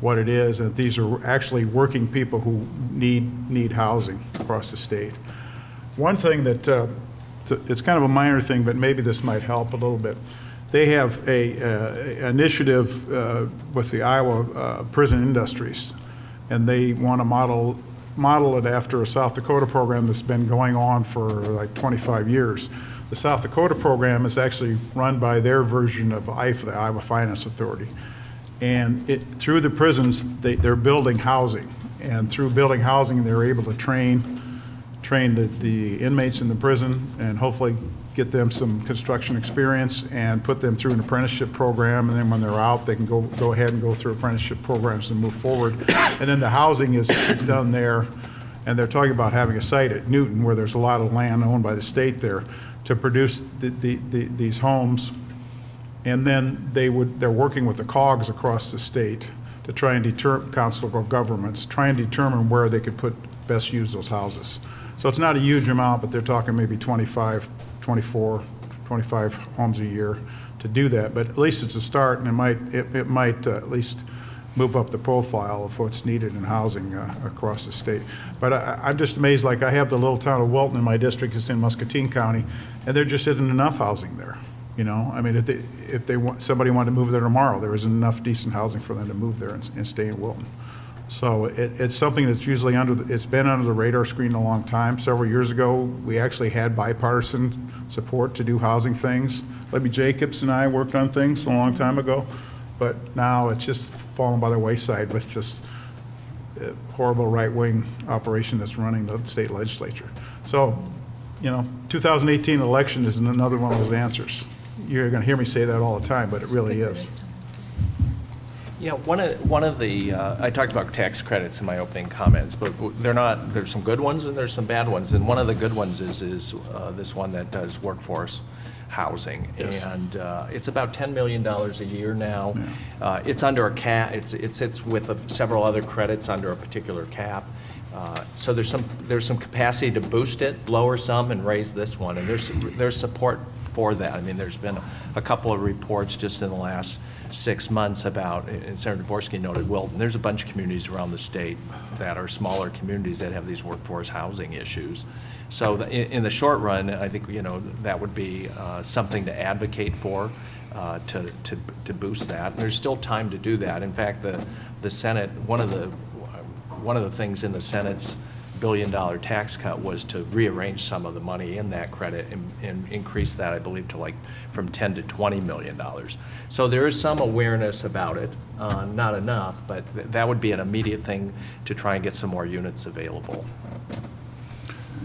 Speaker 4: what it is, and these are actually working people who need housing across the state. One thing that it's kind of a minor thing, but maybe this might help a little bit. They have a initiative with the Iowa prison industries, and they want to model it after a South Dakota program that's been going on for like 25 years. The South Dakota program is actually run by their version of IFA, the Iowa Finance Authority. And through the prisons, they're building housing. And through building housing, they're able to train the inmates in the prison and hopefully get them some construction experience and put them through an apprenticeship program. And then when they're out, they can go ahead and go through apprenticeship programs and move forward. And then the housing is done there. And they're talking about having a site at Newton where there's a lot of land owned by the state there to produce these homes. And then they're working with the COGS across the state to try and determine, council of governments, try and determine where they could best use those houses. So it's not a huge amount, but they're talking maybe 25 homes a year to do that. But at least it's a start, and it might at least move up the profile of what's needed in housing across the state. But I'm just amazed, like I have the little town of Wilton in my district, it's in Muscatine County, and there just isn't enough housing there. You know, I mean, if somebody wanted to move there tomorrow, there isn't enough decent housing for them to move there and stay in Wilton. So it's something that's usually it's been under the radar screen a long time. Several years ago, we actually had bipartisan support to do housing things. Libby Jacobs and I worked on things a long time ago, but now it's just fallen by the wayside with this horrible right-wing operation that's running the state legislature. So, you know, 2018 election is another one of those answers. You're going to hear me say that all the time, but it really is.
Speaker 5: Yeah, one of the I talked about tax credits in my opening comments, but there's some good ones and there's some bad ones. And one of the good ones is this one that does workforce housing.
Speaker 4: Yes.
Speaker 5: And it's about $10 million a year now. Yeah. It's under a cap. It sits with several other credits under a particular cap. So there's some capacity to boost it, lower some, and raise this one. And there's support for that. I mean, there's been a couple of reports just in the last 6 months about, and Senator Dvorsky noted, Wilton, there's a bunch of communities around the state that are smaller communities that have these workforce housing issues. So in the short run, I think, you know, that would be something to advocate for, to boost that. And there's still time to do that. In fact, the Senate, one of the things in the Senate's billion-dollar tax cut was to rearrange some of the money in that credit and increase that, I believe, to from $10 to $20 million. So there is some awareness about it, not enough, but that would be an immediate thing to try and get some more units available.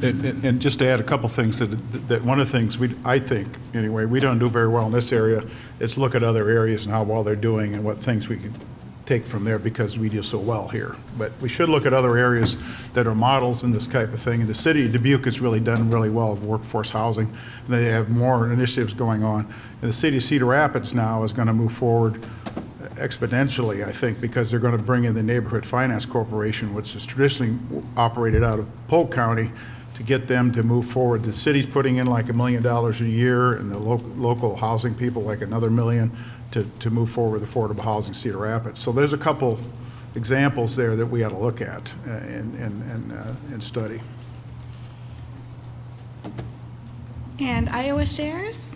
Speaker 4: And just to add a couple things, that one of the things I think, anyway, we don't do very well in this area, is look at other areas and how well they're doing and what things we could take from there because we do so well here. But we should look at other areas that are models in this type of thing. And the city of Dubuque has really done really well with workforce housing. And they have more initiatives going on. And the city of Cedar Rapids now is going to move forward exponentially, I think, because they're going to bring in the Neighborhood Finance Corporation, which is traditionally operated out of Polk County, to get them to move forward. The city's putting in like $1 million a year, and the local housing people like another $1 million to move forward with affordable housing Cedar Rapids. So there's a couple examples there that we ought to look at and study.
Speaker 1: And Iowa Shares?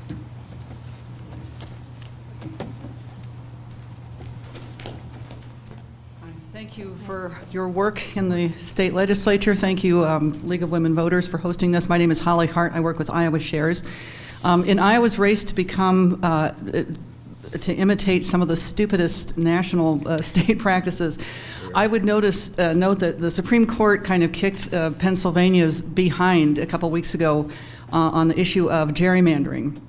Speaker 10: Thank you for your work in the state legislature. Thank you, League of Women Voters, for hosting this. My name is Holly Hart. I work with Iowa Shares. In Iowa's race to become to imitate some of the stupidest national state practices. I would note that the Supreme Court kind of kicked Pennsylvania's behind a couple weeks ago on the issue of gerrymandering.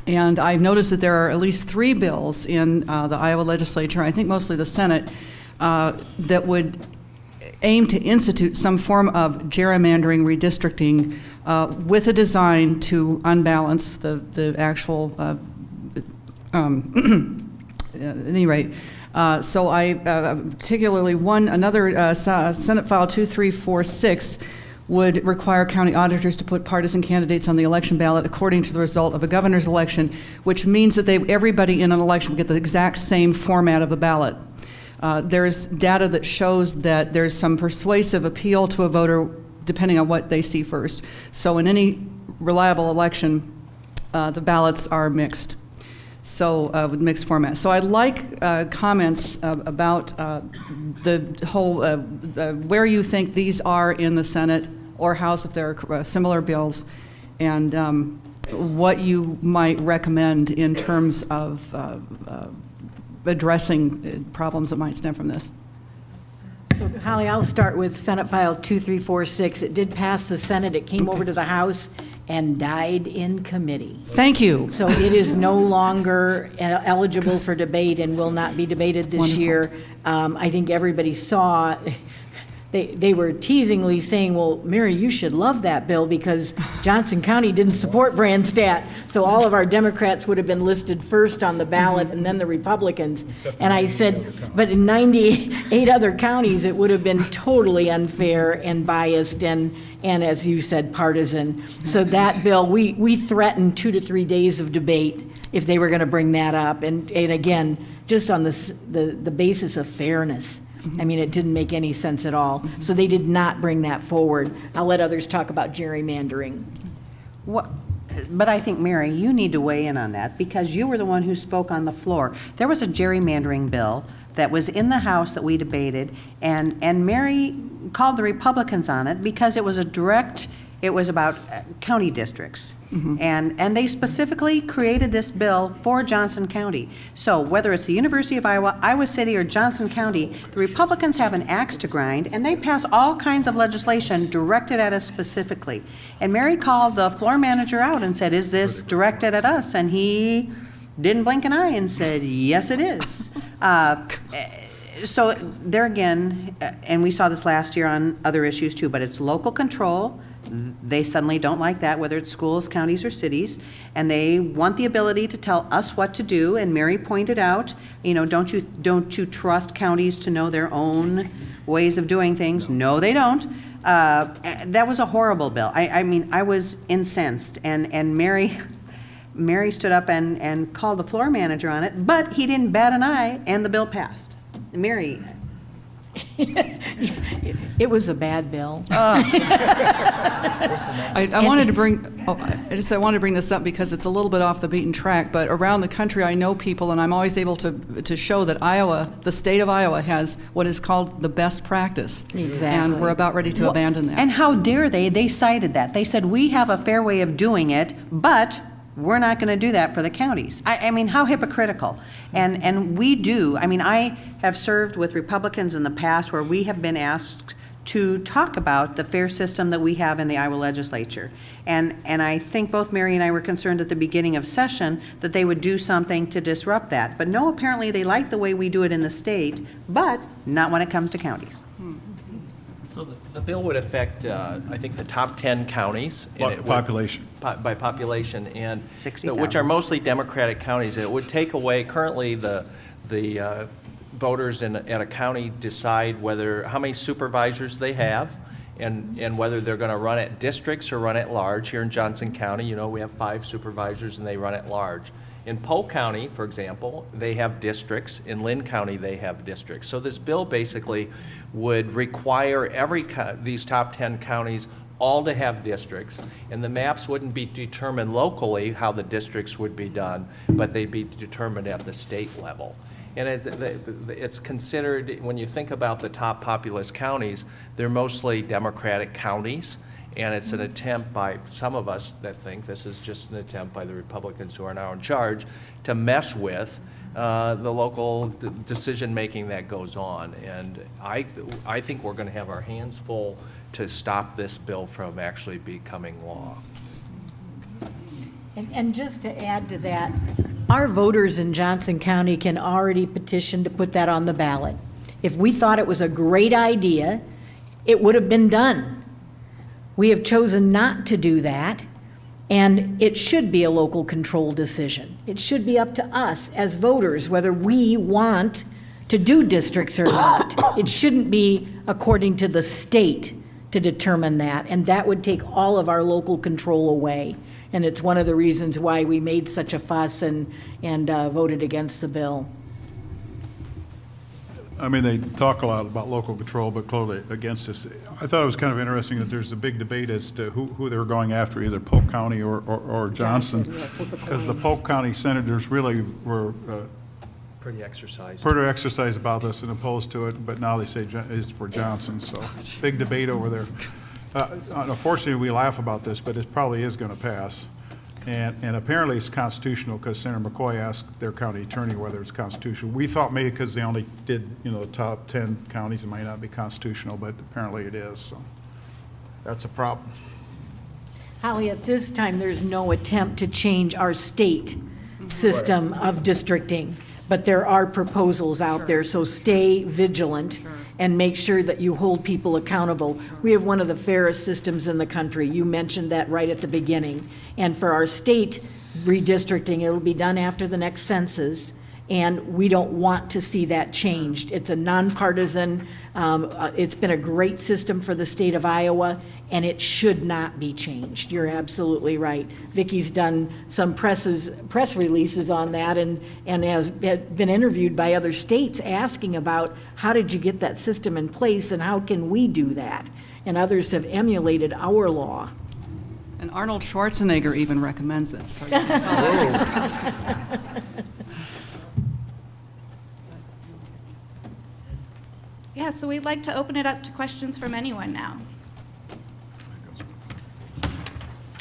Speaker 10: And I've noticed that there are at least 3 bills in the Iowa legislature, I think mostly the Senate, that would aim to institute some form of gerrymandering redistricting with a design to unbalance the actual, at any rate. So I particularly another Senate File 2346 would require county auditors to put partisan candidates on the election ballot according to the result of a governor's election, which means that everybody in an election will get the exact same format of the ballot. There's data that shows that there's some persuasive appeal to a voter depending on what they see first. So in any reliable election, the ballots are mixed. So with mixed formats. So I'd like comments about the whole, where you think these are in the Senate or House if there are similar bills, and what you might recommend in terms of addressing problems that might stem from this.
Speaker 2: Holly, I'll start with Senate File 2346. It did pass the Senate. It came over to the House and died in committee.
Speaker 10: Thank you.
Speaker 2: So it is no longer eligible for debate and will not be debated this
Speaker 10: Wonderful.
Speaker 2: year. I think everybody saw, they were teasingly saying, well, Mary, you should love that bill because Johnson County didn't support Brandstat. So all of our Democrats would have been listed first on the ballot and then the Republicans. And I said, but in 98 other counties, it would have been totally unfair and biased and as you said, partisan. So that bill, we threatened 2 to 3 days of debate if they were going to bring that up. And again, just on the basis of fairness. I mean, it didn't make any sense at all. So they did not bring that forward. I'll let others talk about gerrymandering.
Speaker 3: But I think, Mary, you need to weigh in on that because you were the one who spoke on the floor. There was a gerrymandering bill that was in the House that we debated, and Mary called the Republicans on it because it was it was about county districts. And they specifically created this bill for Johnson County. So whether it's the University of Iowa, Iowa City, or Johnson County, the Republicans have an axe to grind, and they pass all kinds of legislation directed at us specifically. And Mary called the floor manager out and said, is this directed at us? And he didn't blink an eye and said, yes, it is. So there again, and we saw this last year on other issues too, but it's local control. They suddenly don't like that, whether it's schools, counties, or cities, and they want the ability to tell us what to do. And Mary pointed out, don't you trust counties to know their own ways of doing things? No, they don't. That was a horrible bill. I mean, I was incensed, and Mary stood up and called the floor manager on it, but he didn't bat an eye, and the bill passed. Mary.
Speaker 2: It was a bad bill.
Speaker 10: I wanted to bring this up because it's a little bit off the beaten track, but around the country I know people, and I'm always able to show that Iowa, the state of Iowa, has what is called the best practice.
Speaker 2: Exactly.
Speaker 10: And we're about ready to abandon that.
Speaker 3: And how dare they? They cited that. They said, we have a fair way of doing it, but we're not going to do that for the counties. I mean, how hypocritical. And we do. I mean, I have served with Republicans in the past where we have been asked to talk about the fair system that we have in the Iowa legislature. And I think both Mary and I were concerned at the beginning of session that they would do something to disrupt that. But no, apparently they like the way we do it in the state, but not when it comes to counties.
Speaker 5: So the bill would affect, I think, the top 10 counties. and it would-
Speaker 4: Population.
Speaker 5: By population, and
Speaker 3: 60,000.
Speaker 5: which are mostly Democratic counties. It would take away, currently, the voters at a county decide how many supervisors they have, and whether they're going to run at districts or run at large. Here in Johnson County, we have 5 supervisors, and they run at large. In Polk County, for example, they have districts. In Lynn County, they have districts. So this bill basically would require these top 10 counties all to have districts, and the maps wouldn't be determined locally how the districts would be done, but they'd be determined at the state level. And it's considered, when you think about the top populous counties, they're mostly Democratic counties, And it's an attempt by some of us that think this is just an attempt by the Republicans who are now in charge to mess with the local decision-making that goes on. And I think we're going to have our hands full to stop this bill from actually becoming law.
Speaker 2: And just to add to that, our voters in Johnson County can already petition to put that on the ballot. If we thought it was a great idea, it would have been done. We have chosen not to do that, and it should be a local control decision. It should be up to us as voters whether we want to do districts or not. It shouldn't be according to the state to determine that, and that would take all of our local control away. And it's one of the reasons why we made such a fuss and voted against the bill.
Speaker 4: I mean, they talk a lot about local control, but clearly against this. I thought it was kind of interesting that there's a big debate as to who they were going after, either Polk County or Johnson, because the Polk County senators really were
Speaker 5: Pretty exercised.
Speaker 4: about this and opposed to it, but now they say it's for Johnson, so big debate over there. Unfortunately, we laugh about this, but it probably is going to pass. And apparently it's constitutional because Senator McCoy asked their county attorney whether it's constitutional. We thought maybe because they only did, the top 10 counties, it might not be constitutional, but apparently it is, so that's a problem.
Speaker 2: Holly, at this time, there's no attempt to change our state system of districting, but there are proposals out there, so stay vigilant and make sure that you hold people accountable. We have one of the fairest systems in the country. You mentioned that right at the beginning. And for our state redistricting, it'll be done after the next census, and we don't want to see that changed. It's a nonpartisan, it's been a great system for the state of Iowa, and it should not be changed. You're absolutely right. Vicki's done some press releases on that and has been interviewed by other states asking about how did you get that system in place and how can we do that? And others have emulated our law.
Speaker 10: And Arnold Schwarzenegger even recommends it. So
Speaker 1: Yeah, so we'd like to open it up to questions from anyone now.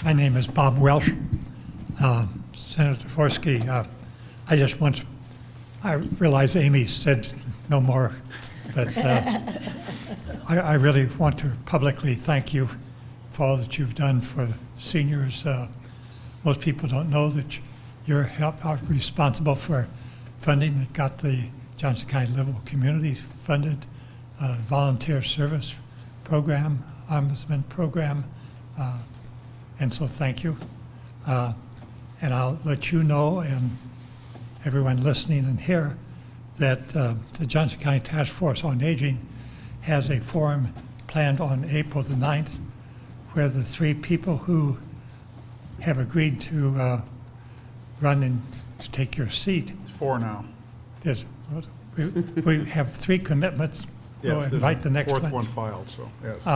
Speaker 11: My name is Bob Welsh. Senator Dvorsky, I realize Amy said no more, but I really want to publicly thank you for all that you've done for seniors. Most people don't know that you're responsible for funding that got the Johnson County Livable Community funded volunteer service program, ombudsman program, and so thank you. And I'll let you know and everyone listening and here that the Johnson County Task Force on Aging has a forum planned on April the 9th where the 3 people who have agreed to run and to take your seat.
Speaker 4: It's 4 now.
Speaker 11: We have 3 commitments. We'll
Speaker 4: Yes,
Speaker 11: invite the next
Speaker 4: fourth one filed, so, yes.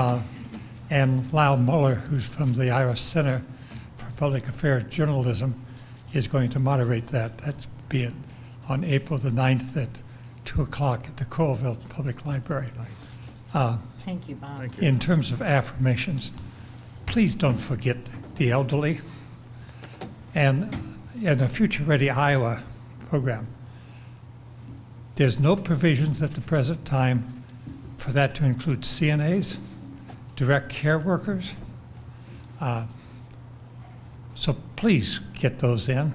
Speaker 11: And Lyle Muller, who's from the Iowa Center for Public Affairs Journalism, is going to moderate that. That's be it on April the 9th at 2 o'clock at the Colville Public Library.
Speaker 2: Thank you, Bob.
Speaker 4: Thank you.
Speaker 11: In terms of affirmations, please don't forget the elderly. And in the Future Ready Iowa program, there's no provisions at the present time for that to include CNAs, direct care workers. So please get those in.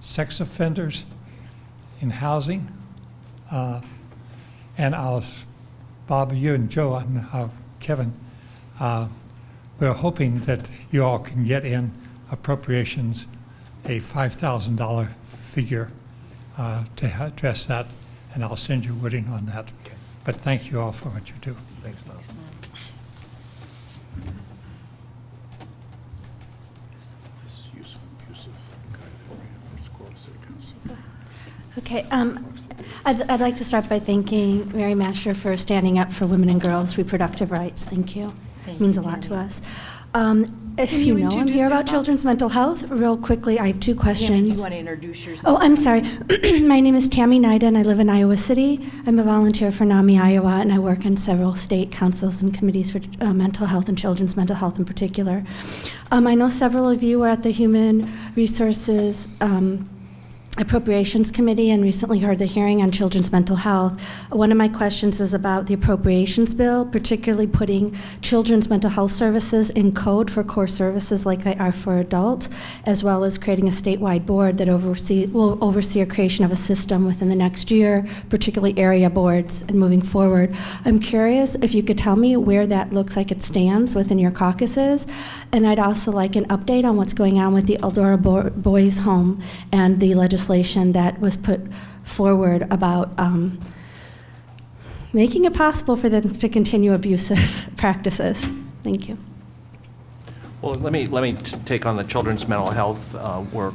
Speaker 11: Sex offenders in housing. And Bob, you and Joe, and Kevin, we're hoping that you all can get in appropriations a $5,000 figure to address that, and I'll send you wording on that.
Speaker 5: Okay.
Speaker 11: But thank you all for what you do.
Speaker 5: Thanks, Bob.
Speaker 12: Okay, I'd like to start by thanking Mary Mascher for standing up for women and girls' reproductive rights. Thank you. It means a lot to us. if
Speaker 1: Can
Speaker 12: you
Speaker 1: you
Speaker 12: know I'm
Speaker 1: introduce
Speaker 12: here about
Speaker 1: yourself?
Speaker 12: children's mental health, real quickly, I have two
Speaker 2: Tammy, do
Speaker 12: questions.
Speaker 2: you want to introduce yourself?
Speaker 12: Oh, I'm sorry. My name is Tammy Nida, and I live in Iowa City. I'm a volunteer for NAMI Iowa, and I work on several state councils and committees for mental health and children's mental health in particular. I know several of you were at the Human Resources Appropriations Committee and recently heard the hearing on children's mental health. One of my questions is about the appropriations bill, particularly putting children's mental health services in code for core services like they are for adults, as well as creating a statewide board that will oversee a creation of a system within the next year, particularly area boards and moving forward. I'm curious if you could tell me where that looks like it stands within your caucuses, and I'd also like an update on what's going on with the Eldora Boys Home and the legislation that was put forward about making it possible for them to continue abusive practices. Thank you.
Speaker 5: Well, let me take on the children's mental health work.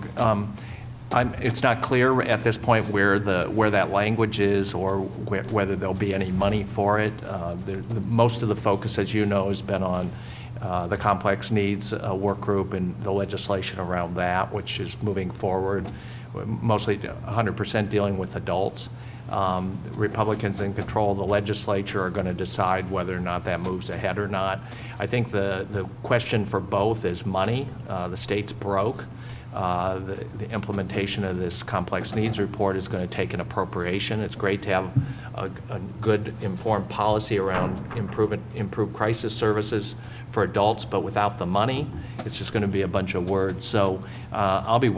Speaker 5: It's not clear at this point where that language is or whether there'll be any money for it. Most of the focus, as you know, has been on the complex needs work group and the legislation around that, which is moving forward, mostly 100% dealing with adults. Republicans in control of the legislature are going to decide whether or not that moves ahead or not. I think the question for both is money. The state's broke. The implementation of this complex needs report is going to take an appropriation. It's great to have a good informed policy around improved crisis services for adults, but without the money, it's just going to be a bunch of words. So I'll be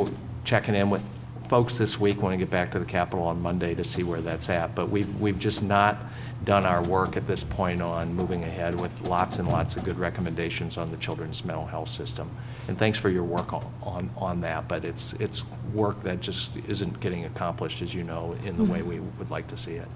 Speaker 5: checking in with folks this week when we get back to the Capitol on Monday to see where that's at. But we've just not done our work at this point on moving ahead with lots and lots of good recommendations on the children's mental health system. And thanks for your work on that, but it's work that just isn't getting accomplished, as you know, in the way we would like to see it.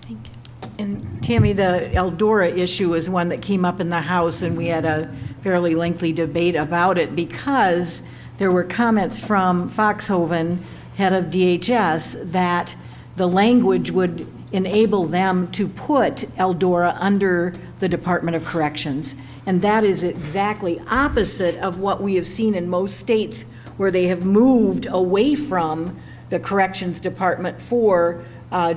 Speaker 12: Thank you.
Speaker 2: And Tammy, the Eldora issue is one that came up in the House, and we had a fairly lengthy debate about it because there were comments from Foxhoven, head of DHS, that the language would enable them to put Eldora under the Department of Corrections. And that is exactly opposite of what we have seen in most states where they have moved away from the Corrections Department for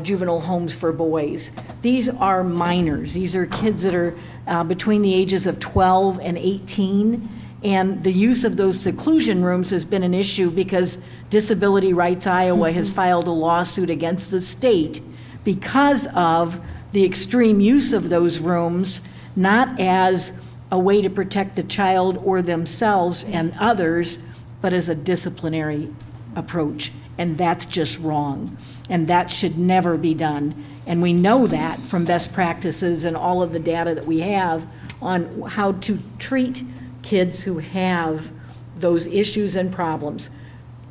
Speaker 2: juvenile homes for boys. These are minors. These are kids that are between the ages of 12 and 18. And the use of those seclusion rooms has been an issue because Disability Rights Iowa has filed a lawsuit against the state because of the extreme use of those rooms, not as a way to protect the child or themselves and others, but as a disciplinary approach. And that's just wrong. And that should never be done. And we know that from best practices and all of the data that we have on how to treat kids who have those issues and problems.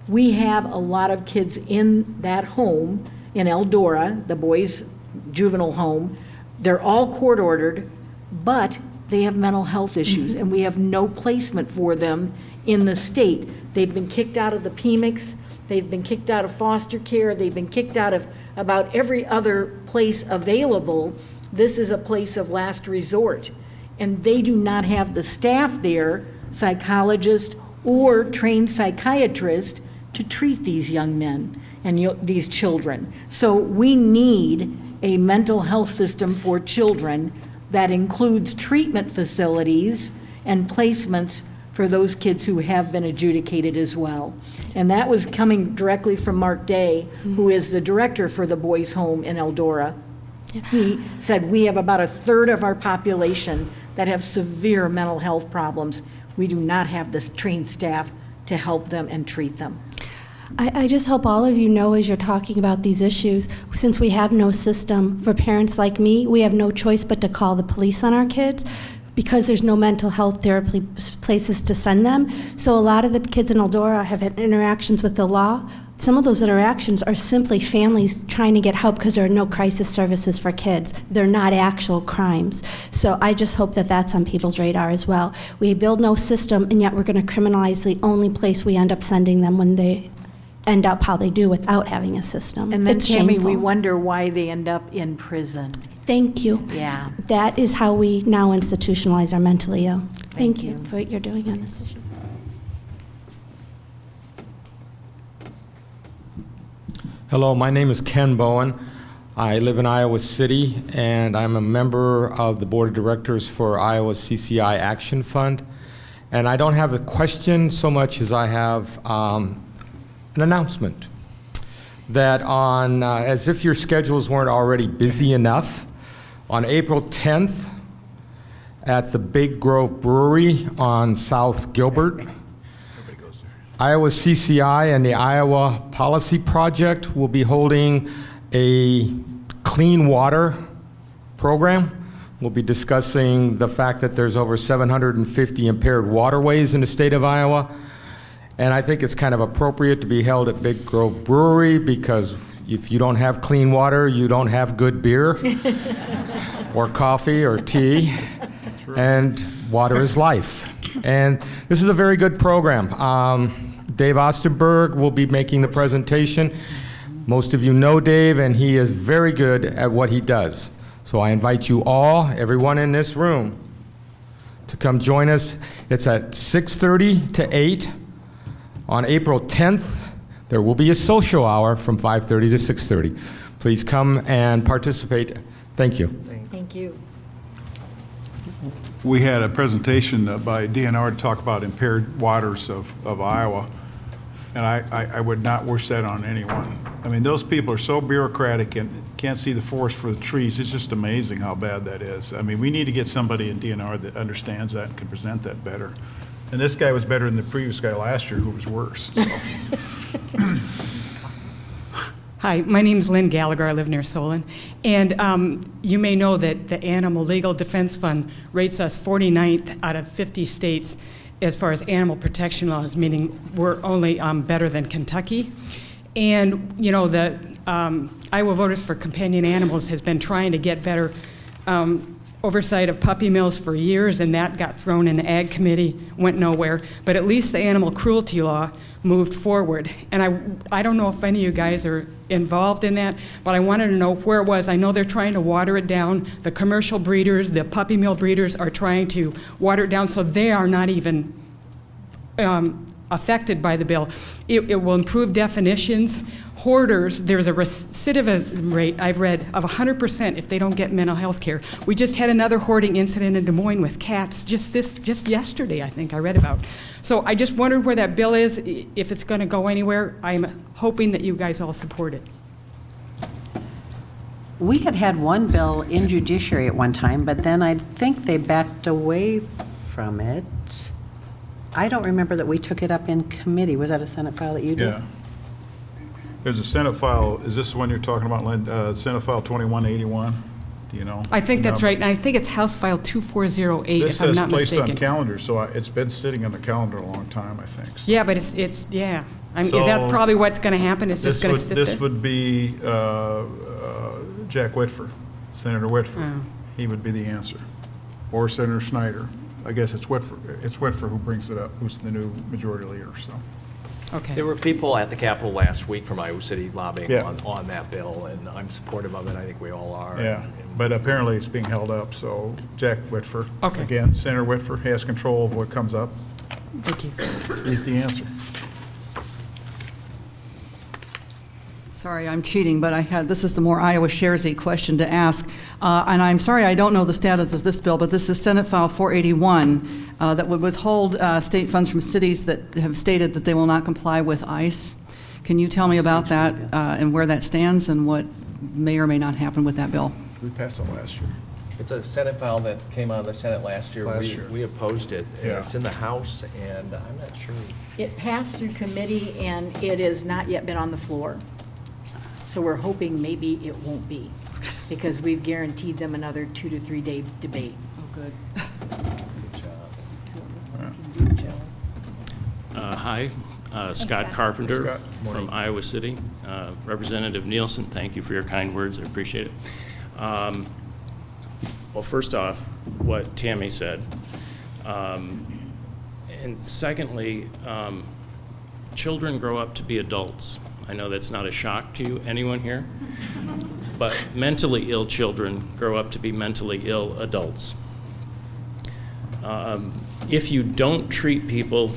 Speaker 2: We have a lot of kids in that home in Eldora, the boys' juvenile home. They're all court ordered, but they have mental health issues, and we have no placement for them in the state. They've been kicked out of the PMICs, they've been kicked out of foster care, they've been kicked out of about every other place available. This is a place of last resort. And they do not have the staff there, psychologist or trained psychiatrist, to treat these young men and these children. So we need a mental health system for children that includes treatment facilities and placements for those kids who have been adjudicated as well. And that was coming directly from Mark Day, who is the director for the boys' home in Eldora. He said we have about a third of our population that have severe mental health problems. We do not have this trained staff to help them and treat them.
Speaker 12: I just hope all of you know as you're talking about these issues, since we have no system for parents like me, we have no choice but to call the police on our kids because there's no mental health therapy places to send them. So a lot of the kids in Eldora have had interactions with the law. Some of those interactions are simply families trying to get help because there are no crisis services for kids. They're not actual crimes. So I just hope that that's on people's radar as well. We build no system, and yet we're going to criminalize the only place we end up sending them when they end up how they do without having a system.
Speaker 2: And then,
Speaker 12: it's
Speaker 2: Tammy,
Speaker 12: shameful.
Speaker 2: we wonder why they end up in prison.
Speaker 12: Thank you.
Speaker 2: Yeah.
Speaker 12: That is how we now institutionalize our mentally ill. Thank you for what you're doing on this issue.
Speaker 13: Hello, my name is Ken Bowen. I live in Iowa City, and I'm a member of the Board of Directors for Iowa's CCI Action Fund. And I don't have a question so much as I have an announcement that on, as if your schedules weren't already busy enough, on April 10th at the Big Grove Brewery on South Gilbert, Iowa CCI and the Iowa Policy Project will be holding a clean water program. We'll be discussing the fact that there's over 750 impaired waterways in the state of Iowa. And I think it's kind of appropriate to be held at Big Grove Brewery because if you don't have clean water, you don't have good beer or coffee or tea. And water is life. And this is a very good program. Dave Ostenberg will be making the presentation. Most of you know Dave, and he is very good at what he does. So I invite you all, everyone in this room, to come join us. It's at 6:30 to 8 on April 10th. There will be a social hour from 5:30 to 6:30. Please come and participate. Thank you.
Speaker 2: Thank you.
Speaker 4: We had a presentation by DNR to talk about impaired waters of Iowa, and I would not wish that on anyone. I mean, those people are so bureaucratic and can't see the forest for the trees. It's just amazing how bad that is. I mean, we need to get somebody in DNR that understands that and can present that better. And this guy was better than the previous guy last year, who was worse. So.
Speaker 14: Hi, my name's Lynn Gallagher. I live near Solon. And you may know that the Animal Legal Defense Fund rates us 49th out of 50 states as far as animal protection laws, meaning we're only better than Kentucky. And, you know, the Iowa Voters for Companion Animals has been trying to get better oversight of puppy mills for years, and that got thrown in the Ag Committee, went nowhere. But at least the animal cruelty law moved forward. And I don't know if any of you guys are involved in that, but I wanted to know where it was. I know they're trying to water it down. The commercial breeders, the puppy mill breeders are trying to water it down so they are not even affected by the bill. It will improve definitions. Hoarders, there's a recidivism rate I've read of 100% if they don't get mental health care. We just had another hoarding incident in Des Moines with cats just yesterday, I think I read about. So I just wondered where that bill is, if it's going to go anywhere. I'm hoping that you guys all support it.
Speaker 3: We had one bill in judiciary at one time, but then I think they backed away from it. I don't remember that we took it up in committee. Was that a Senate file that you did?
Speaker 4: Yeah. There's a Senate file. Is this the one you're talking about, Lynn? Senate file 2181? Do you know?
Speaker 14: I think that's right, and I think it's House File 2408,
Speaker 4: This
Speaker 14: if I'm
Speaker 4: says
Speaker 14: not
Speaker 4: placed
Speaker 14: mistaken.
Speaker 4: on calendar, so it's been sitting on the calendar a long time, I think. So.
Speaker 14: Yeah, but it's yeah. Is that probably what's going to happen? It's just going to sit there?
Speaker 4: This would be Jack Whitford, Senator Whitford.
Speaker 14: Oh.
Speaker 4: He would be the answer. Or Senator Snyder. I guess it's Whitford. It's Whitford who brings it up, who's the new majority leader, so.
Speaker 14: Okay.
Speaker 5: There were people at the Capitol last week from Iowa City lobbying
Speaker 4: Yeah.
Speaker 5: on that bill, and I'm supportive of it. I think we all are.
Speaker 4: Yeah, but apparently it's being held up, so Jack Whitford.
Speaker 14: Okay.
Speaker 4: Again, Senator Whitford has control of what comes up.
Speaker 14: Thank you.
Speaker 4: He's the answer.
Speaker 10: Sorry, I'm cheating, but this is the more Iowa Sharesy question to ask. And I'm sorry, I don't know the status of this bill, but this is Senate File 481 that would withhold state funds from cities that have stated that they will not comply with ICE. Can you tell me about that and where that stands and what may or may not happen with that bill?
Speaker 4: We passed it last year.
Speaker 5: It's a Senate file that came out of the Senate last year. We opposed it.
Speaker 4: Yeah.
Speaker 5: It's in the House, and I'm not sure.
Speaker 2: It passed through committee, and it has not yet been on the floor. So we're hoping maybe it won't be, because we've guaranteed them another 2 to 3 day debate.
Speaker 10: Oh, good.
Speaker 5: Good job.
Speaker 15: Hi, Scott Carpenter
Speaker 4: Scott.
Speaker 15: from Iowa City. Representative Nielsen, thank you for your kind words. I appreciate it. Well, first off, what Tammy said. And secondly, children grow up to be adults. I know that's not a shock to you, anyone here, but mentally ill children grow up to be mentally ill adults. If you don't treat people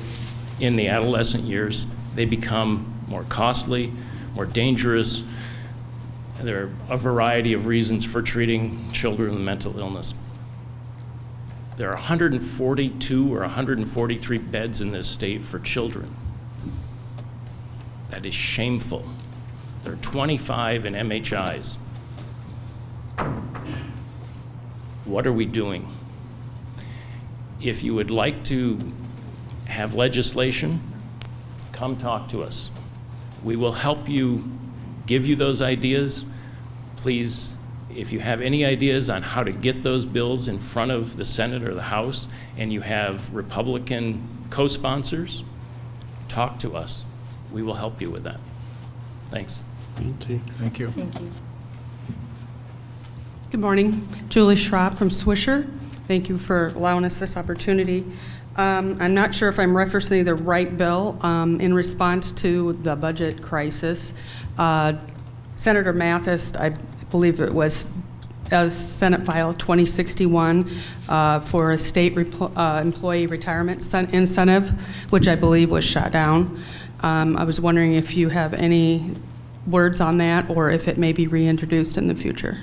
Speaker 15: in the adolescent years, they become more costly, more dangerous. There are a variety of reasons for treating children with mental illness. There are 142 or 143 beds in this state for children. That is shameful. There are 25 in MHIs. What are we doing? If you would like to have legislation, come talk to us. We will help you, give you those ideas. Please, if you have any ideas on how to get those bills in front of the Senate or the House, and you have Republican co-sponsors, talk to us. We will help you with that. Thanks.
Speaker 4: Thank you.
Speaker 2: Thank you.
Speaker 16: Good morning. Julie Schropp from Swisher. Thank you for allowing us this opportunity. I'm not sure if I'm referencing the right bill. In response to the budget crisis, Senator Mathis, I believe it was Senate File 2061 for a state employee retirement incentive, which I believe was shot down. I was wondering if you have any words on that or if it may be reintroduced in the future.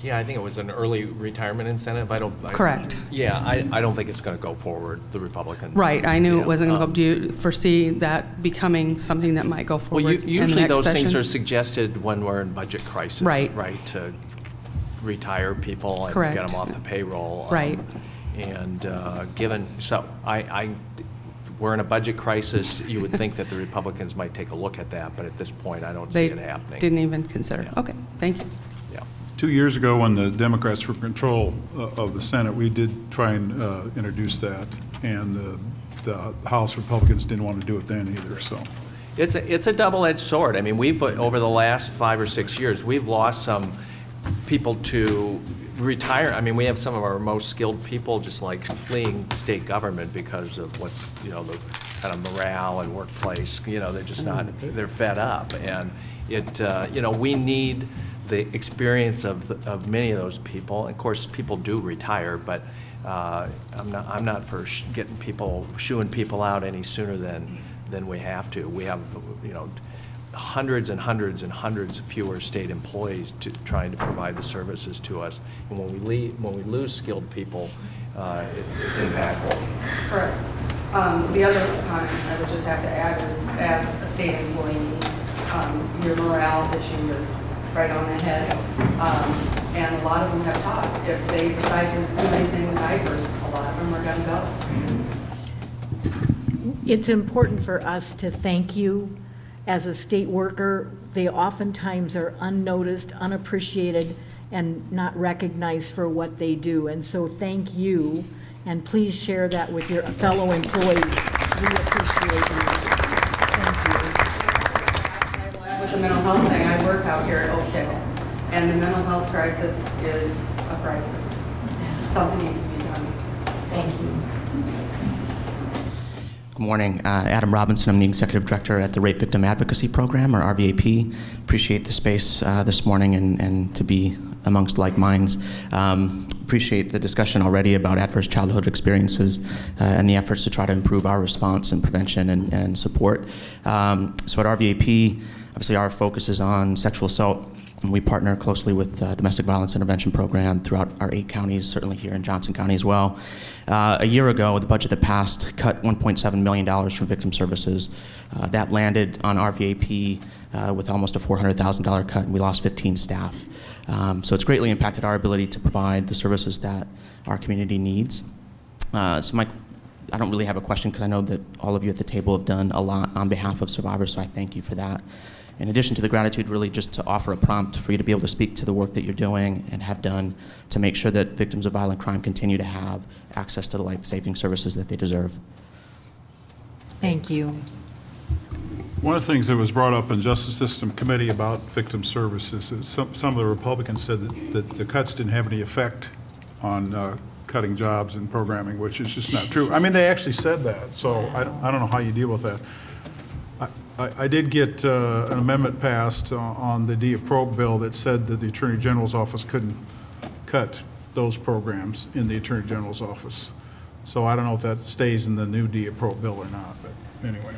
Speaker 5: Yeah, I think it was an early retirement incentive.
Speaker 16: Correct.
Speaker 5: Yeah, I don't think it's going to go forward, the Republicans.
Speaker 16: Right, I knew
Speaker 5: Yeah,
Speaker 16: it wasn't going to go. Do you foresee that becoming something that might go forward
Speaker 5: Well,
Speaker 16: in the
Speaker 5: usually
Speaker 16: next
Speaker 5: those things
Speaker 16: session?
Speaker 5: are suggested when we're in budget crisis.
Speaker 16: Right.
Speaker 5: Right, to retire people and
Speaker 16: Correct.
Speaker 5: get them off the payroll.
Speaker 16: Right.
Speaker 5: And we're in a budget crisis. You would think that the Republicans might take a look at that, but at this point, I don't see it happening.
Speaker 16: They didn't even consider.
Speaker 5: Yeah.
Speaker 16: Okay, thank you.
Speaker 5: Yeah.
Speaker 4: 2 years ago, when the Democrats were in control of the Senate, we did try and introduce that, and the House Republicans didn't want to do it then either, so.
Speaker 5: It's a double-edged sword. I mean, over the last 5 or 6 years, we've lost some people to retire. I mean, we have some of our most skilled people just like fleeing state government because of what's, the kind of morale and workplace, they're just not, they're fed up. And we need the experience of many of those people. Of course, people do retire, but I'm not for shooing people out any sooner than we have to. We have, hundreds and hundreds and hundreds of fewer state employees trying to provide the services to us. And when we lose skilled people, it's impactful.
Speaker 16: Correct. The other comment I would just have to add is, as a state employee, your morale issue is right on the head. And a lot of them have talked. If they decide to do anything with diapers, a lot of them are going to go.
Speaker 2: It's important for us to thank you. As a state worker, they oftentimes are unnoticed, unappreciated, and not recognized for what they do. And so thank you, and please share that with your fellow employees. We appreciate you. Thank you.
Speaker 16: With the mental health thing, I work out here at Oakdale, and the mental health crisis is a crisis. Something needs to be done.
Speaker 2: Thank you.
Speaker 17: Good morning. Adam Robinson. I'm the Executive Director at the Rape Victim Advocacy Program, or RVAP. Appreciate the space this morning and to be amongst like minds. Appreciate the discussion already about adverse childhood experiences and the efforts to try to improve our response and prevention and support. So at RVAP, obviously our focus is on sexual assault. And we partner closely with the Domestic Violence Intervention Program throughout our 8 counties, certainly here in Johnson County as well. A year ago, the budget that passed cut $1.7 million from victim services. That landed on RVAP with almost a $400,000 cut, and we lost 15 staff. So it's greatly impacted our ability to provide the services that our community needs. I don't really have a question because I know that all of you at the table have done a lot on behalf of survivors, so I thank you for that. In addition to the gratitude, really just to offer a prompt for you to be able to speak to the work that you're doing and have done to make sure that victims of violent crime continue to have access to the life-saving services that they deserve.
Speaker 2: Thank you.
Speaker 4: One of the things that was brought up in Justice System Committee about victim services is some of the Republicans said that the cuts didn't have any effect on cutting jobs and programming, which is just not true. I mean, they actually said that, so I don't know how you deal with that. I did get an amendment passed on the de-appropriate bill that said that the Attorney General's office couldn't cut those programs in the Attorney General's office. So I don't know if that stays in the new DiaPro bill or not, but anyway.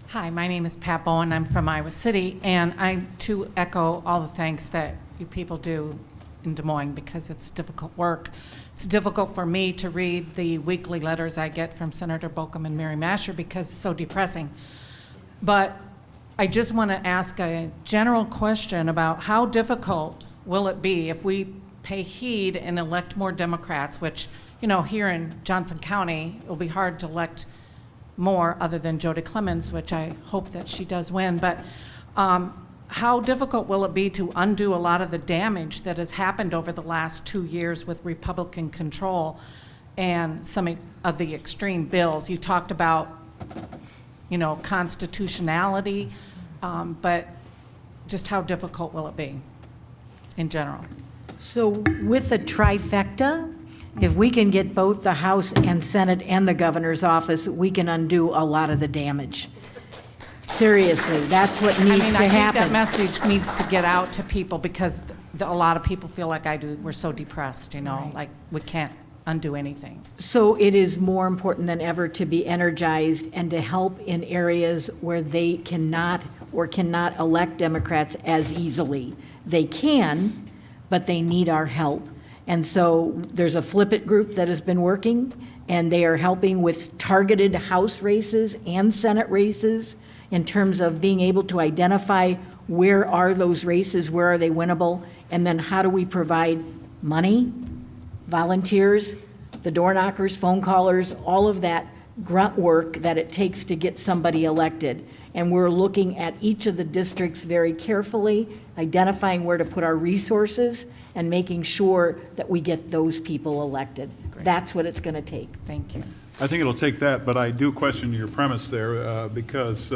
Speaker 18: Hi, my name is Pat Bowen. I'm from Iowa City, and I too echo all the thanks that you people do in Des Moines because it's difficult work. It's difficult for me to read the weekly letters I get from Senator Bolkcom and Mary Mascher because it's so depressing. But I just want to ask a general question about how difficult will it be if we pay heed and elect more Democrats, which, you know, here in Johnson County, it will be hard to elect more other than Jody Clemens, which I hope that she does win. But how difficult will it be to undo a lot of the damage that has happened over the last 2 years with Republican control and some of the extreme bills? You talked about, you know, constitutionality, but just how difficult will it be in general?
Speaker 2: So with a trifecta, if we can get both the House and Senate and the governor's office, we can undo a lot of the damage. Seriously, that's what needs to
Speaker 18: I think
Speaker 2: happen.
Speaker 18: that message needs to get out to people because a lot of people feel like I do. We're so depressed, you know, like we can't undo anything.
Speaker 2: So it is more important than ever to be energized and to help in areas where they cannot elect Democrats as easily. They can, but they need our help. And so there's a Flip It group that has been working, and they are helping with targeted House races and Senate races in terms of being able to identify where are those races, where are they winnable, and then how do we provide money, volunteers, the door knockers, phone callers, all of that grunt work that it takes to get somebody elected. And we're looking at each of the districts very carefully, identifying where to put our resources and making sure that we get those people elected. That's what it's going to take.
Speaker 18: Thank you.
Speaker 4: I think it'll take that, but I do question your premise there because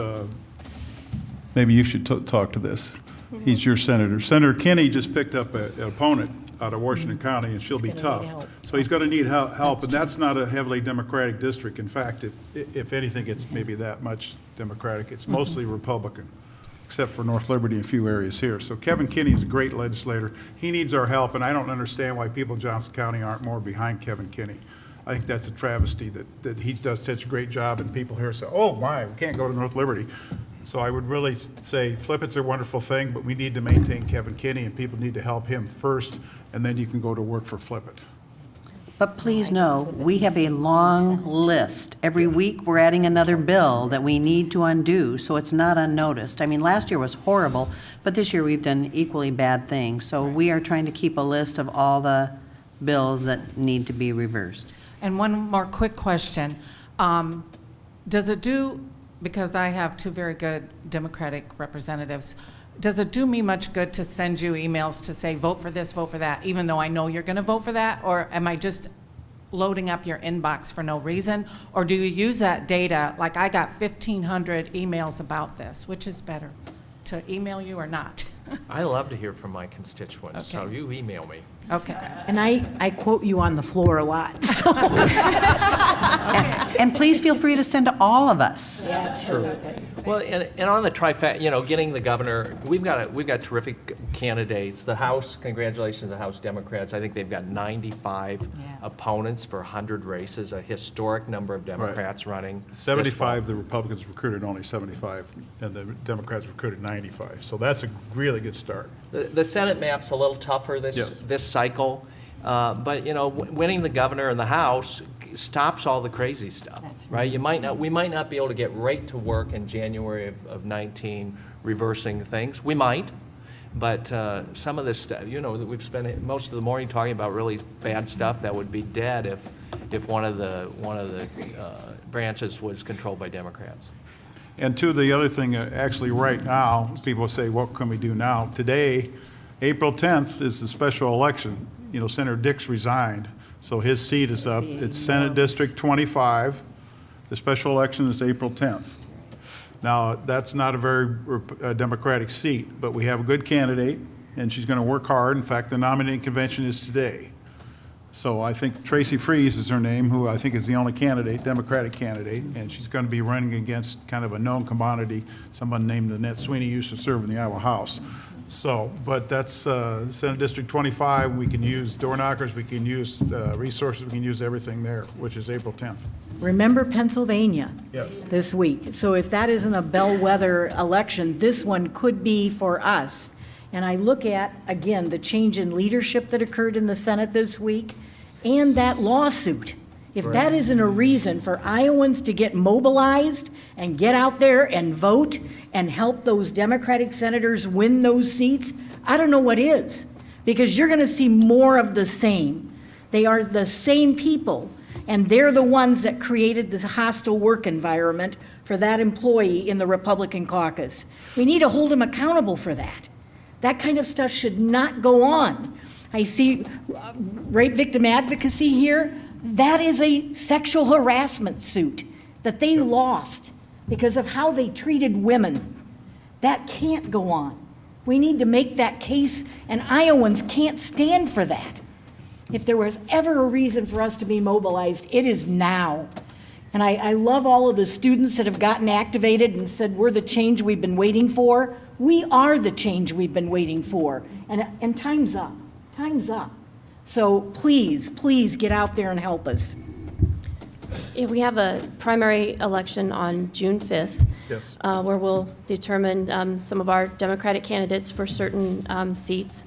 Speaker 4: maybe you should talk to this. He's your senator. Senator Kinney just picked up an opponent out of Washington County, and she'll be tough. So he's going to need help, and that's not a heavily Democratic district. In fact, if anything, it's maybe that much Democratic. It's mostly Republican, except for North Liberty and a few areas here. So Kevin Kinney is a great legislator. He needs our help, and I don't understand why people in Johnson County aren't more behind Kevin Kinney. I think that's a travesty that he does such a great job, and people here say, oh my, we can't go to North Liberty. So I would really say Flip It's a wonderful thing, but we need to maintain Kevin Kinney, and people need to help him first, and then you can go to work for Flip It.
Speaker 3: But please know, we have a long list. Every week, we're adding another bill that we need to undo, so it's not unnoticed. I mean, last year was horrible, but this year we've done equally bad things. So we are trying to keep a list of all the bills that need to be reversed.
Speaker 18: And one more quick question. Does it do, because I have two very good Democratic representatives, does it do me much good to send you emails to say, vote for this, vote for that, even though I know you're going to vote for that? Or am I just loading up your inbox for no reason? Or do you use that data? Like I got 1,500 emails about this. Which is better, to email you or not?
Speaker 5: I love to hear from my constituents, so
Speaker 18: Okay.
Speaker 5: you email me.
Speaker 18: Okay.
Speaker 2: And I quote you on the floor a lot. So.
Speaker 3: And please feel free to send to all of us.
Speaker 2: Absolutely.
Speaker 5: Well, and on the trifecta, you know, getting the governor, we've got terrific candidates. The House, congratulations to the House Democrats. I think they've got 95 opponents for 100 races, a historic number of Democrats running.
Speaker 4: 75, the Republicans recruited only 75, and the Democrats recruited 95. So that's a really good start.
Speaker 5: The Senate map's a little tougher this cycle, but you know, winning the governor and the House stops all the crazy stuff, right? We might not be able to get right to work in January of 19 reversing things. We might, but some of this stuff, you know, that we've spent most of the morning talking about really bad stuff that would be dead if one of the branches was controlled by Democrats.
Speaker 4: And to the other thing, actually right now, people say, what can we do now? Today, April 10th is the special election. You know, Senator Dix resigned, so his seat is up. It's Senate District 25. The special election is April 10th. Now, that's not a very Democratic seat, but we have a good candidate, and she's going to work hard. In fact, the nominating convention is today. So I think Tracy Freese is her name, who I think is the only candidate, Democratic candidate, and she's going to be running against kind of a known commodity, someone named Annette Sweeney used to serve in the Iowa House. So, but that's Senate District 25. We can use door knockers, we can use resources, we can use everything there, which is April 10th.
Speaker 2: Remember Pennsylvania
Speaker 4: Yes.
Speaker 2: this week. So if that isn't a bellwether election, this one could be for us. And I look at, again, the change in leadership that occurred in the Senate this week and that lawsuit. If that isn't a reason for Iowans to get mobilized and get out there and vote and help those Democratic senators win those seats, I don't know what is. Because you're going to see more of the same. They are the same people, and they're the ones that created this hostile work environment for that employee in the Republican caucus. We need to hold them accountable for that. That kind of stuff should not go on. I see rape victim advocacy here. That is a sexual harassment suit that they lost because of how they treated women. That can't go on. We need to make that case, and Iowans can't stand for that. If there was ever a reason for us to be mobilized, it is now. And I love all of the students that have gotten activated and said, we're the change we've been waiting for. We are the change we've been waiting for. And time's up. Time's up. So please, please get out there and help us.
Speaker 6: Yeah, we have a primary election on June 5th.
Speaker 4: Yes.
Speaker 6: Where we'll determine some of our Democratic candidates for certain seats.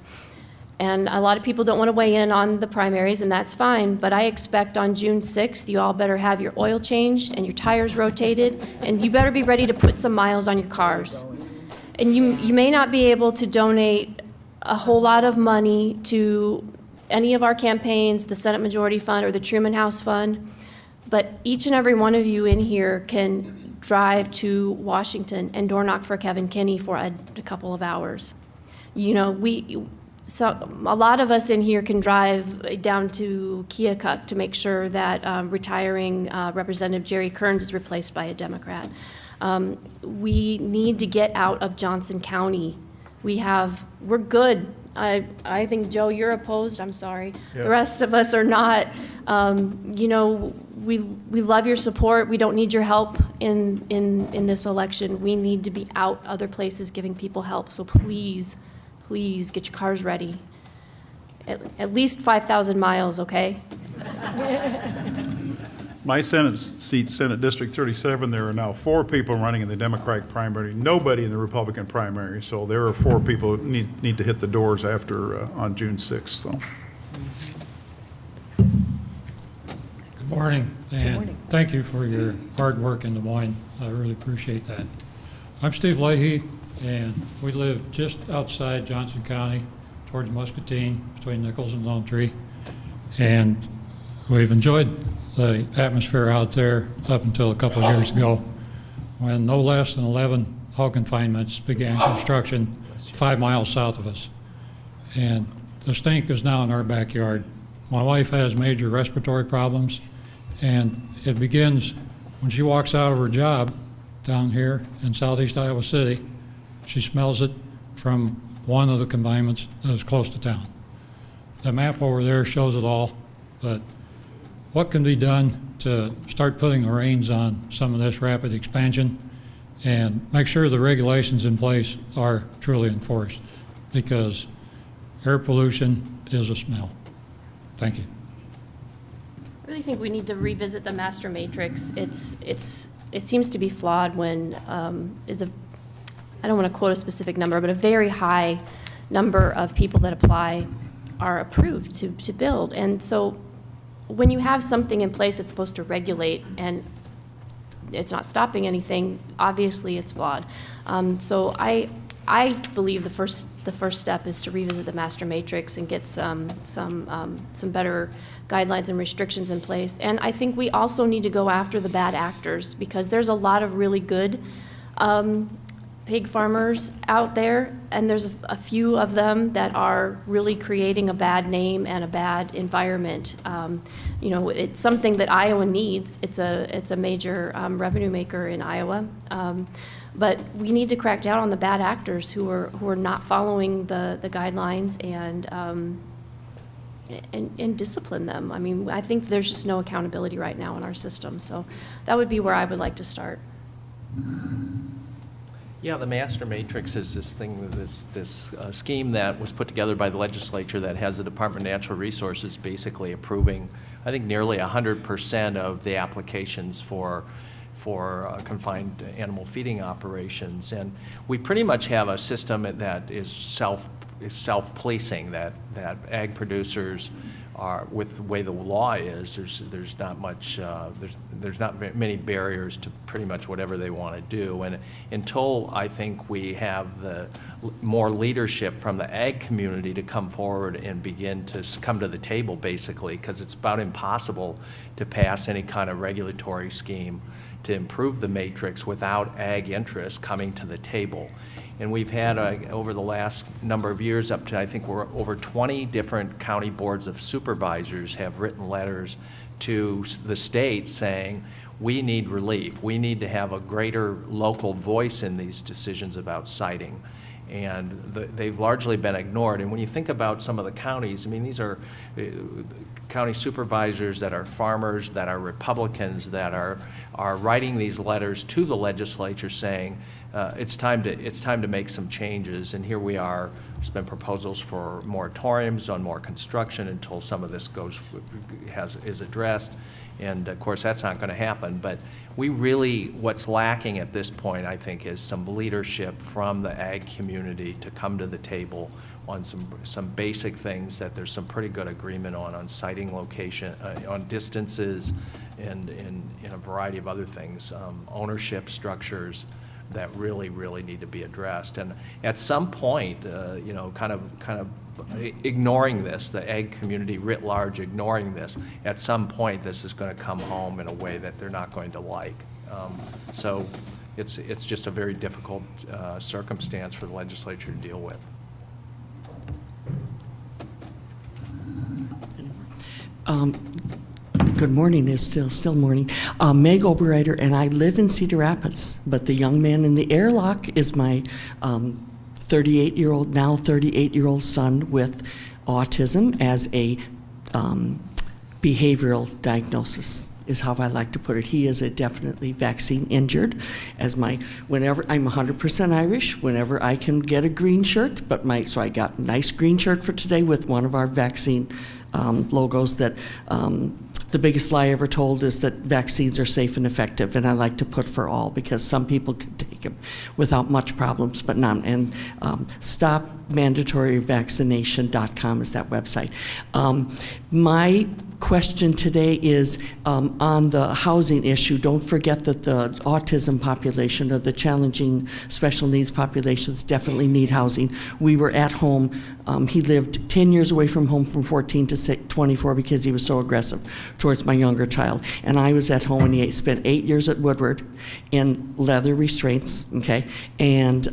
Speaker 6: And a lot of people don't want to weigh in on the primaries, and that's fine, but I expect on June 6th, you all better have your oil changed and your tires rotated, and you better be ready to put some miles on your cars. And you may not be able to donate a whole lot of money to any of our campaigns, the Senate Majority Fund or the Truman House Fund, but each and every one of you in here can drive to Washington and door knock for Kevin Kinney for a couple of hours. You know, so a lot of us in here can drive down to Keokuk to make sure that retiring Representative Jerry Kearns is replaced by a Democrat. We need to get out of Johnson County. We're good. I think, Joe, you're opposed. I'm sorry.
Speaker 4: Yeah.
Speaker 6: The rest of us are not. You know, we love your support. We don't need your help in this election. We need to be out other places giving people help. So please, please get your cars ready. At least 5,000 miles, okay?
Speaker 4: My Senate seat, Senate District 37, there are now 4 people running in the Democratic primary, nobody in the Republican primary. So there are 4 people who need to hit the doors after on June 6th. So.
Speaker 19: Good morning, and thank you for your hard work in Des Moines. I really appreciate that. I'm Steve Leahy, and we live just outside Johnson County, towards Muscatine, between Nichols and Lone Tree. And we've enjoyed the atmosphere out there up until a couple of years ago, when no less than 11 hog confinements began construction 5 miles south of us. And the stink is now in our backyard. My wife has major respiratory problems, and it begins when she walks out of her job down here in southeast Iowa City. She smells it from one of the confinements that is close to town. The map over there shows it all, but what can be done to start putting the reins on some of this rapid expansion and make sure the regulations in place are truly enforced? Because air pollution is a smell. Thank you.
Speaker 6: I really think we need to revisit the master matrix. It seems to be flawed when I don't want to quote a specific number, but a very high number of people that apply are approved to build. And so when you have something in place that's supposed to regulate and it's not stopping anything, obviously it's flawed. So I believe the first step is to revisit the master matrix and get some better guidelines and restrictions in place. And I think we also need to go after the bad actors, because there's a lot of really good pig farmers out there, and there's a few of them that are really creating a bad name and a bad environment. You know, it's something that Iowa needs. It's a major revenue maker in Iowa. But we need to crack down on the bad actors who are not following the guidelines and discipline them. I mean, I think there's just no accountability right now in our system. So that would be where I would like to start.
Speaker 5: Yeah, the master matrix is this thing, this scheme that was put together by the legislature that has the Department of Natural Resources basically approving, I think, nearly 100% of the applications for confined animal feeding operations. And we pretty much have a system that is self-policing, that ag producers are, with the way the law is, there's not much, there's not many barriers to pretty much whatever they want to do. And until I think we have the more leadership from the ag community to come forward and begin to come to the table, basically, because it's about impossible to pass any kind of regulatory scheme to improve the matrix without ag interests coming to the table. And we've had, over the last number of years, up to, I think we're over 20 different county boards of supervisors have written letters to the state saying, we need relief. We need to have a greater local voice in these decisions about siting. And they've largely been ignored. And when you think about some of the counties, I mean, these are county supervisors that are farmers, that are Republicans, that are writing these letters to the legislature saying, it's time to make some changes. And here we are. There's been proposals for moratoriums on more construction until some of this is addressed. And of course, that's not going to happen. But we really, what's lacking at this point, I think, is some leadership from the ag community to come to the table on some basic things that there's some pretty good agreement on siting location, on distances, and in a variety of other things, ownership structures that really, really need to be addressed. And at some point, you know, kind of ignoring this, the ag community writ large ignoring this, at some point this is going to come home in a way that they're not going to like. So it's just a very difficult circumstance for the legislature to deal with.
Speaker 20: Good morning. It's still morning. Meg Oberreiter, and I live in Cedar Rapids, but the young man in the airlock is my 38-year-old son with autism as a behavioral diagnosis, is how I like to put it. He is a definitely vaccine injured. Whenever I'm 100% Irish, whenever I can get a green shirt, so I got a nice green shirt for today with one of our vaccine logos that the biggest lie ever told is that vaccines are safe and effective, and I like to put for all, because some people can take them without much problems, but none. And stopmandatoryvaccination.com is that website. My question today is on the housing issue. Don't forget that the autism population or the challenging special needs populations definitely need housing. We were at home. He lived 10 years away from home from 14 to 24 because he was so aggressive towards my younger child. And I was at home, and he spent 8 years at Woodward in leather restraints, okay? And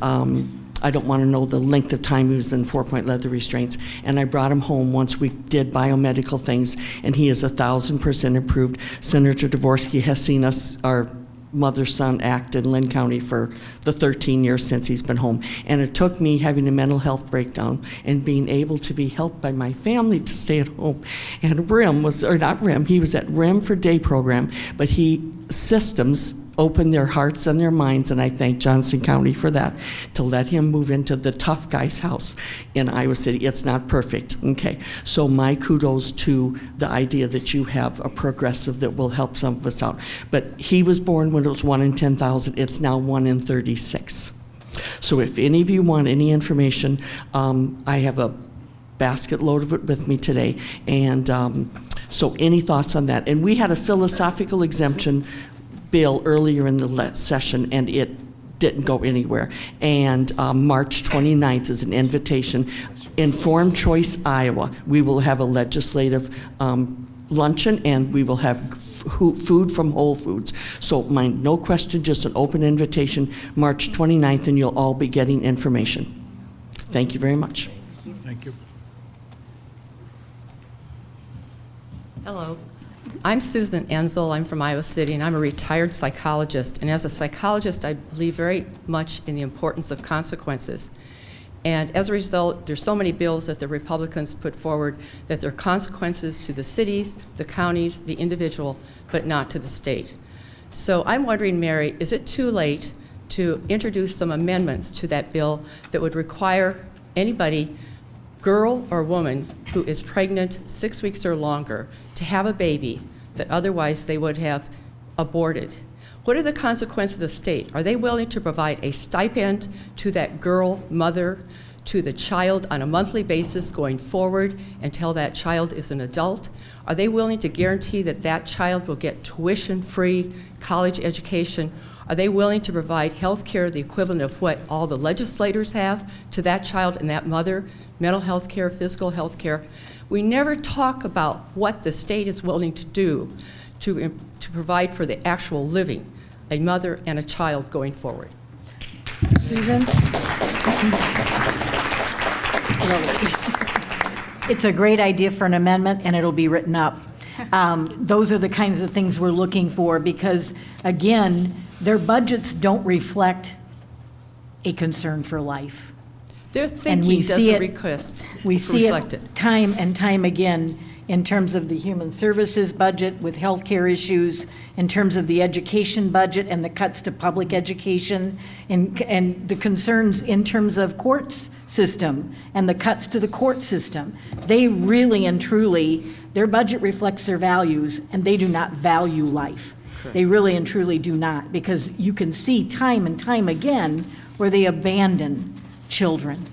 Speaker 20: I don't want to know the length of time he was in 4-point leather restraints. And I brought him home once we did biomedical things, and he is 1,000% improved. Senator Dvorsky has seen us, our mother-son, act in Lynn County for the 13 years since he's been home. And it took me having a mental health breakdown and being able to be helped by my family to stay at home. And RIM was, or not RIM, he was at RIM for day program, but systems opened their hearts and their minds, and I thank Johnson County for that, to let him move into the tough guy's house in Iowa City. It's not perfect, okay? So my kudos to the idea that you have a progressive that will help some of us out. But he was born when it was 1 in 10,000. It's now 1 in 36. So if any of you want any information, I have a basket load of it with me today. And so any thoughts on that? And we had a philosophical exemption bill earlier in the session, and it didn't go anywhere. And March 29th is an invitation. Informed Choice Iowa, we will have a legislative luncheon, and we will have food from Whole Foods. So no question, just an open invitation, March 29th, and you'll all be getting information. Thank you very much.
Speaker 4: Thank you.
Speaker 21: Hello. I'm Susan Enzel. I'm from Iowa City, and I'm a retired psychologist. And as a psychologist, I believe very much in the importance of consequences. And as a result, there's so many bills that the Republicans put forward that there are consequences to the cities, the counties, the individual, but not to the state. So I'm wondering, Mary, is it too late to introduce some amendments to that bill that would require anybody, girl or woman, who is pregnant 6 weeks or longer to have a baby that otherwise they would have aborted. What are the consequences of the state? Are they willing to provide a stipend to that girl mother, to the child on a monthly basis going forward until that child is an adult? Are they willing to guarantee that that child will get tuition-free college education? Are they willing to provide health care, the equivalent of what all the legislators have to that child and that mother, mental health care, physical health care? We never talk about what the state is willing to do to provide for the actual living, a mother and a child going forward.
Speaker 2: Susan? It's a great idea for an amendment, and it'll be written up. Those are the kinds of things we're looking for because, again, their budgets don't reflect a concern for life.
Speaker 21: Their
Speaker 2: And
Speaker 21: thinking
Speaker 2: we see
Speaker 21: doesn't
Speaker 2: We see
Speaker 21: reflect
Speaker 2: it time and time again in terms of the human services budget with healthcare issues, in terms of the education budget and the cuts to public education, and the concerns in terms of courts system and the cuts to the court system. They really and truly, their budget reflects their values, and they do not value life.
Speaker 21: Correct.
Speaker 2: They really and truly do not, because you can see time and time again where they abandon children.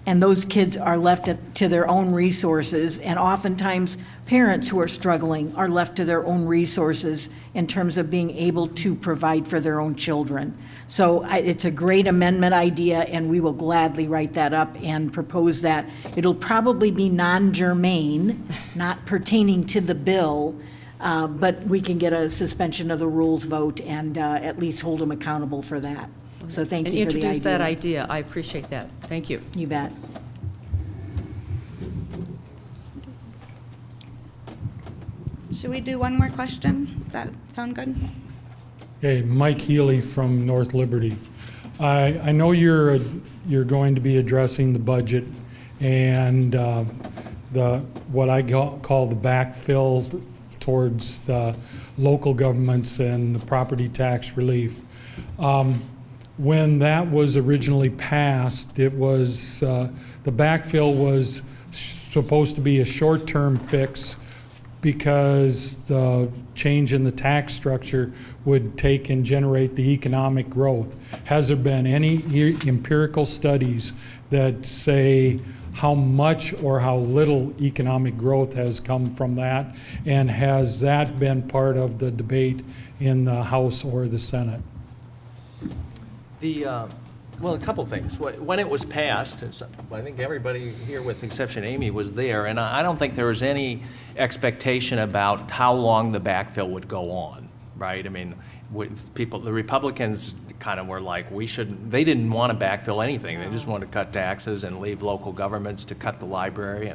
Speaker 2: And those kids are left to their own resources, and oftentimes parents who are struggling are left to their own resources in terms of being able to provide for their own children. So it's a great amendment idea, and we will gladly write that up and propose that. It'll probably be non-germane, not pertaining to the bill, but we can get a suspension of the rules vote and at least hold them accountable for that. So thank you for the idea.
Speaker 21: And introduce that idea. I appreciate that. Thank you.
Speaker 2: You bet.
Speaker 1: Should we do one more question? Does that sound good?
Speaker 19: Hey, Mike Healy from North Liberty. I know you're going to be addressing the budget and what I call the backfill towards the local governments and the property tax relief. When that was originally passed, it was the backfill was supposed to be a short-term fix because the change in the tax structure would take and generate the economic growth. Has there been any empirical studies that say how much or how little economic growth has come from that? And has that been part of the debate in the House or the Senate?
Speaker 5: Well, a couple things. When it was passed, I think everybody here, with the exception of Amy, was there, and I don't think there was any expectation about how long the backfill would go on, right? I mean, the Republicans kind of were like, they didn't want to backfill anything. They just wanted to cut taxes and leave local governments to cut the library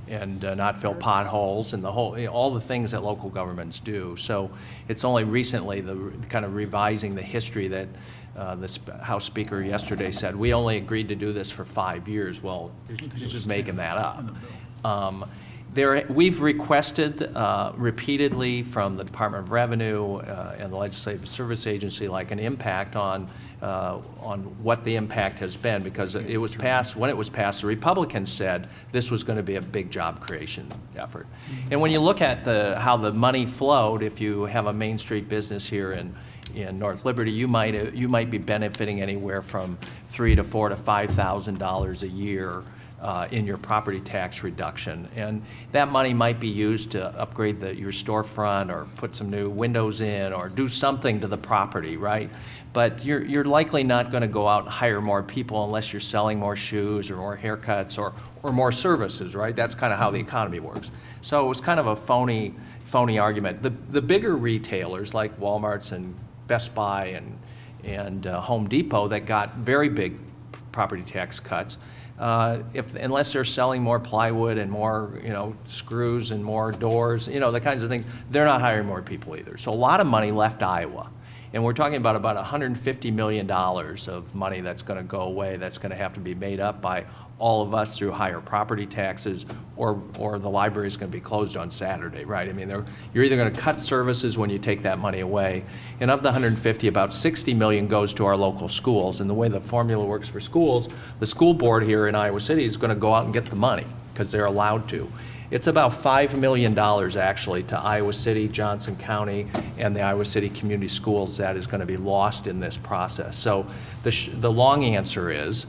Speaker 5: and not fill potholes and all the things that local governments do. So it's only recently the kind of revising the history that the House Speaker yesterday said, we only agreed to do this for 5 years. Well, you're just making that up. We've requested repeatedly from the Department of Revenue and the Legislative Service Agency, like an impact on what the impact has been, because it was passed. When it was passed, the Republicans said this was going to be a big job creation effort. And when you look at how the money flowed, if you have a Main Street business here in North Liberty, you might be benefiting anywhere from $3,000 to $4,000 to $5,000 a year in your property tax reduction. And that money might be used to upgrade your storefront or put some new windows in or do something to the property, right? But you're likely not going to go out and hire more people unless you're selling more shoes or more haircuts or more services, right? That's kind of how the economy works. So it was kind of a phony argument. The bigger retailers like Walmart's and Best Buy and Home Depot that got very big property tax cuts, unless they're selling more plywood and more screws and more doors, the kinds of things, they're not hiring more people either. So a lot of money left Iowa. And we're talking about $150 million of money that's going to go away, that's going to have to be made up by all of us through higher property taxes, or the library is going to be closed on Saturday, right? I mean, you're either going to cut services when you take that money away, and of the 150, about 60 million goes to our local schools. And the way the formula works for schools, the school board here in Iowa City is going to go out and get the money because they're allowed to. It's about $5 million actually to Iowa City, Johnson County, and the Iowa City Community Schools that is going to be lost in this process. So the long answer is,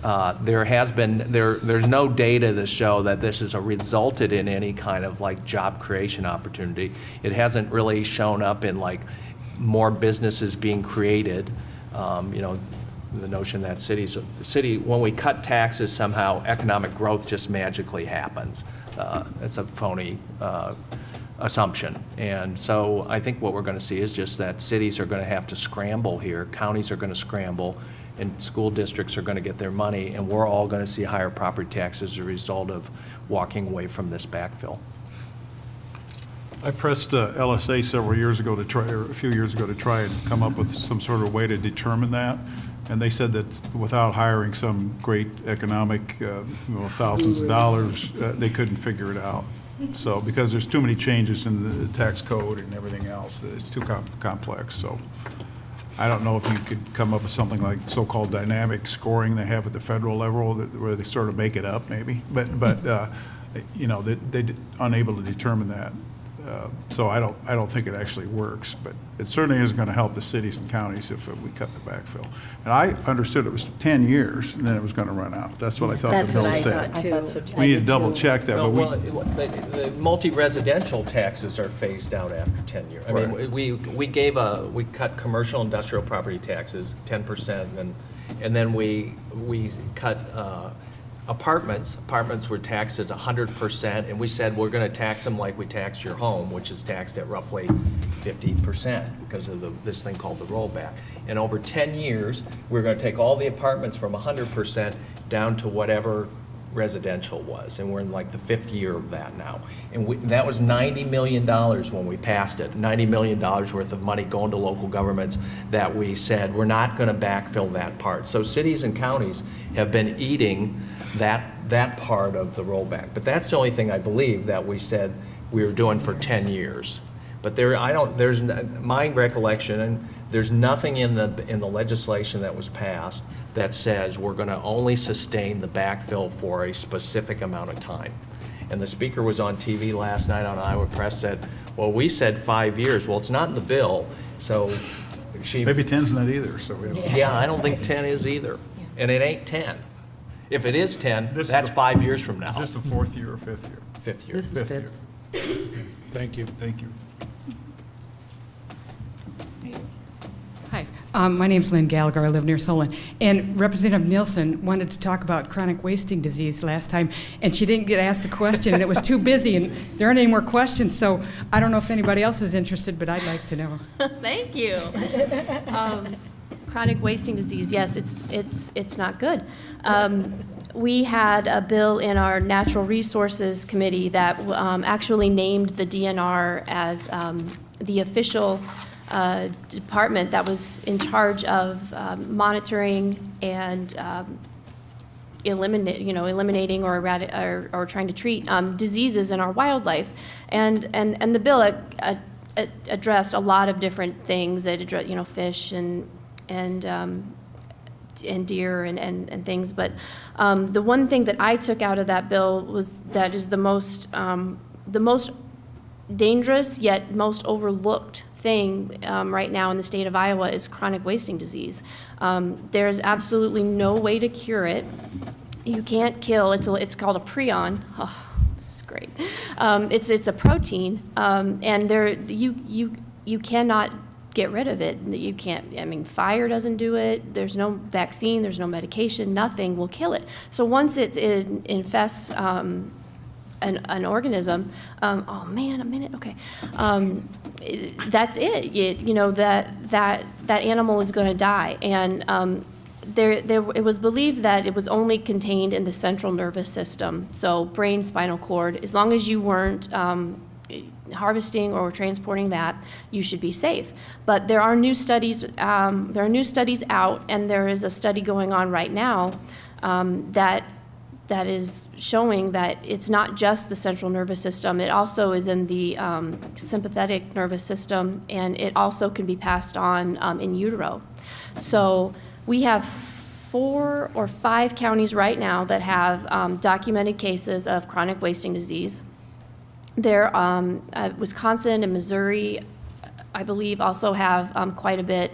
Speaker 5: there's no data to show that this has resulted in any kind of like job creation opportunity. It hasn't really shown up in like more businesses being created. You know, the notion that when we cut taxes, somehow economic growth just magically happens. It's a phony assumption. And so I think what we're going to see is just that cities are going to have to scramble here, counties are going to scramble, and school districts are going to get their money, and we're all going to see higher property taxes as a result of walking away from this backfill.
Speaker 4: I pressed LSA several years ago or a few years ago to try and come up with some sort of way to determine that. And they said that without hiring some great economic, thousands of dollars, they couldn't figure it out. So, because there's too many changes in the tax code and everything else, it's too complex. So I don't know if you could come up with something like so-called dynamic scoring they have at the federal level, where they sort of make it up maybe, but you know, they're unable to determine that. So I don't think it actually works, but it certainly is going to help the cities and counties if we cut the backfill. And I understood it was 10 years and then it was going to run out. That's what I thought the bill said.
Speaker 2: I thought so too.
Speaker 4: We need to double check that.
Speaker 5: No,
Speaker 4: But
Speaker 5: the multi-residential taxes are phased out after 10 years. I mean,
Speaker 4: Right.
Speaker 5: we cut commercial industrial property taxes 10%, and then we cut apartments. Apartments were taxed at 100%, and we said we're going to tax them like we tax your home, which is taxed at roughly 50% because of this thing called the rollback. And over 10 years, we're going to take all the apartments from 100% down to whatever residential was, and we're in like the 5th year of that now. And that was $90 million when we passed it, $90 million worth of money going to local governments that we said we're not going to backfill that part. So cities and counties have been eating that part of the rollback. But that's the only thing I believe that we said we were doing for 10 years. But there's my recollection, and there's nothing in the legislation that was passed that says we're going to only sustain the backfill for a specific amount of time. And the speaker was on TV last night on Iowa Press, said, well, we said 5 years. Well, it's not in the bill, so
Speaker 4: maybe 10's not either. So we don't.
Speaker 5: Yeah, I don't think 10 is either, and it ain't 10. If it is 10, that's 5 years from now.
Speaker 4: Is this the 4th year or 5th year?
Speaker 5: 5th year.
Speaker 21: This is
Speaker 4: Fifth year.
Speaker 19: Thank you.
Speaker 4: Thank you.
Speaker 14: Hi, my name's Lynn Gallagher. I live near Solon. And Representative Nielsen wanted to talk about chronic wasting disease last time, and she didn't get asked a question, and it was too busy, and there aren't any more questions, so I don't know if anybody else is interested, but I'd like to know.
Speaker 6: Thank you. Chronic wasting disease, yes, it's not good. We had a bill in our Natural Resources Committee that actually named the DNR as the official department that was in charge of monitoring and eliminating or trying to treat diseases in our wildlife, and the bill addressed a lot of different things. It addressed fish and deer and things, but the one thing that I took out of that bill was that is the most dangerous yet most overlooked thing right now in the state of Iowa is chronic wasting disease. There's absolutely no way to cure it. You can't kill. It's called a prion. Oh, this is great. It's a protein, and you cannot get rid of it. You can't. I mean, fire doesn't do it. There's no vaccine. There's no medication. Nothing will kill it. So once it infests an organism, oh man, a minute. Okay. That's it. That animal is going to die, and it was believed that it was only contained in the central nervous system, so brain, spinal cord. As long as you weren't harvesting or transporting that, you should be safe. But there are new studies. There are new studies out, and there is a study going on right now that is showing that it's not just the central nervous system. It also is in the sympathetic nervous system, and it also can be passed on in utero. So we have 4 or 5 counties right now that have documented cases of chronic wasting disease. There, Wisconsin and Missouri, I believe, also have quite a bit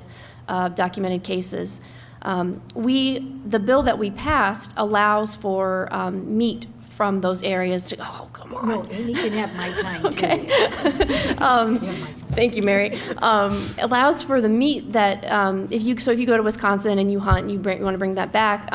Speaker 6: of documented cases. The bill that we passed allows for meat from those areas to, oh, come on.
Speaker 2: No, Amy can have my time, too.
Speaker 6: Okay. Thank you, Mary. Allows for the meat that, if you go to Wisconsin and you hunt and you want to bring that back,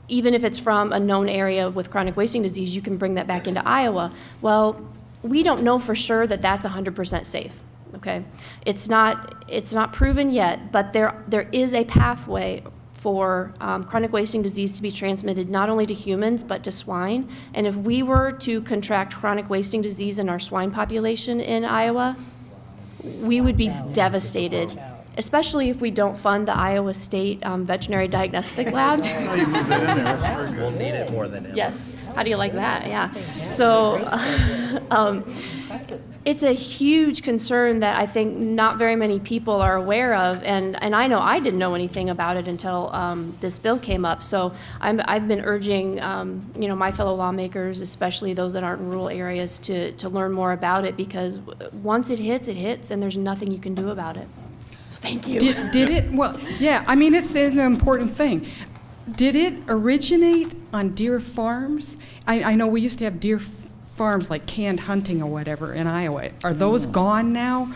Speaker 6: even if it's from a known area with chronic wasting disease, you can bring that back into Iowa. Well, we don't know for sure that that's 100% safe. Okay, it's not proven yet, but there is a pathway for chronic wasting disease to be transmitted not only to humans but to swine. And if we were to contract chronic wasting disease in our swine population in Iowa, we would be devastated, especially if we don't fund the Iowa State Veterinary Diagnostic Lab.
Speaker 5: We'll need it more than ever.
Speaker 6: Yes. How do you like that? Yeah. So it's a huge concern that I think not very many people are aware of, and I know I didn't know anything about it until this bill came up. So I've been urging my fellow lawmakers, especially those that aren't in rural areas, to learn more about it, because once it hits, and there's nothing you can do about it. So thank you.
Speaker 16: Did it? Well, yeah. I mean, it's an important thing. Did it originate on deer farms? I know we used to have deer farms like canned hunting or whatever in Iowa. Are those gone now?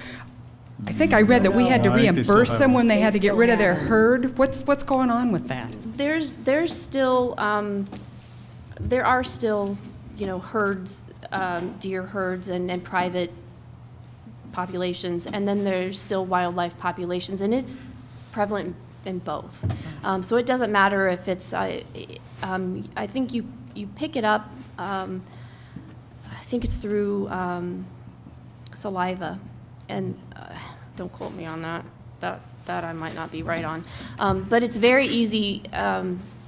Speaker 16: I think I read that we had to reimburse them when they had to get rid of their herd. What's going on with that?
Speaker 6: There's still there are still herds, deer herds and private populations, and then there's still wildlife populations, and it's prevalent in both. So it doesn't matter if it's I think you pick it up. I think it's through saliva, and don't quote me on that. That I might not be right on, but it's very easy.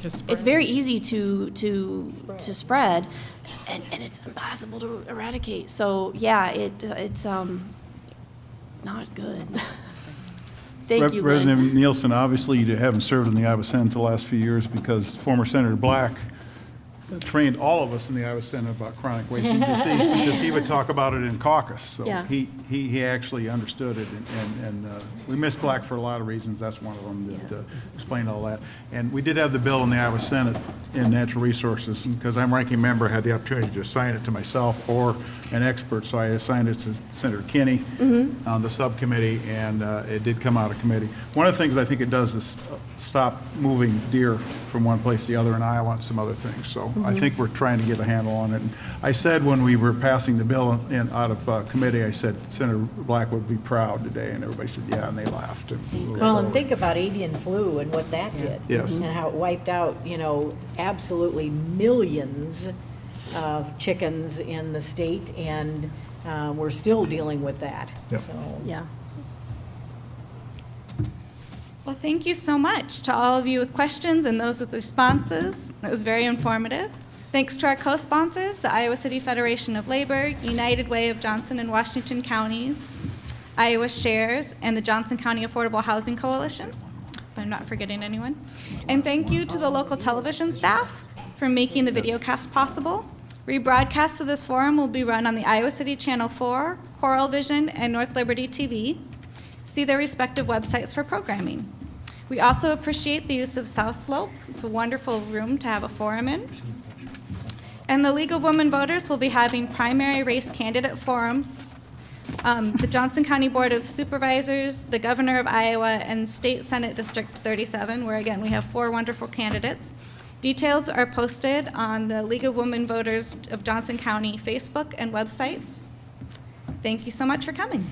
Speaker 6: It's very easy to spread, and it's impossible to eradicate. So yeah, it's not good. Thank you, Lynn.
Speaker 4: Representative Nielsen, obviously you haven't served in the Iowa Senate the last few years because former Senator Black trained all of us in the Iowa Senate about chronic wasting disease because he would talk about it in caucus. So
Speaker 6: Yeah.
Speaker 4: he actually understood it, and we miss Black for a lot of reasons. That's one of them that explained all that. And we did have the bill in the Iowa Senate in natural resources, and because I'm ranking member, I had the opportunity to assign it to myself or an expert, so I assigned it to Senator Kinney on the subcommittee, and it did come out of committee. One of the things I think it does is stop moving deer from one place to the other in Iowa and some other things. So I think we're trying to get a handle on it. And I said when we were passing the bill out of committee, I said Senator Black would be proud today, and everybody said, yeah, and they laughed.
Speaker 2: Well, and think about avian flu and what that did.
Speaker 4: Yes.
Speaker 2: And how it wiped out, absolutely millions of chickens in the state, and we're still dealing with that.
Speaker 4: Yep.
Speaker 2: So,
Speaker 6: Yeah.
Speaker 1: Well, thank you so much to all of you with questions and those with responses. It was very informative. Thanks to our co-sponsors, the Iowa City Federation of Labor, United Way of Johnson and Washington Counties, Iowa Shares, and the Johnson County Affordable Housing Coalition, if I'm not forgetting anyone. And thank you to the local television staff for making the video cast possible. Rebroadcasts of this forum will be run on the Iowa City Channel 4, Coral Vision, and North Liberty TV. See their respective websites for programming. We also appreciate the use of South Slope. It's a wonderful room to have a forum in. And the League of Women Voters will be having primary race candidate forums. The Johnson County Board of Supervisors, the Governor of Iowa, and State Senate District 37, where again we have 4 wonderful candidates. Details are posted on the League of Women Voters of Johnson County Facebook and websites. Thank you so much for coming.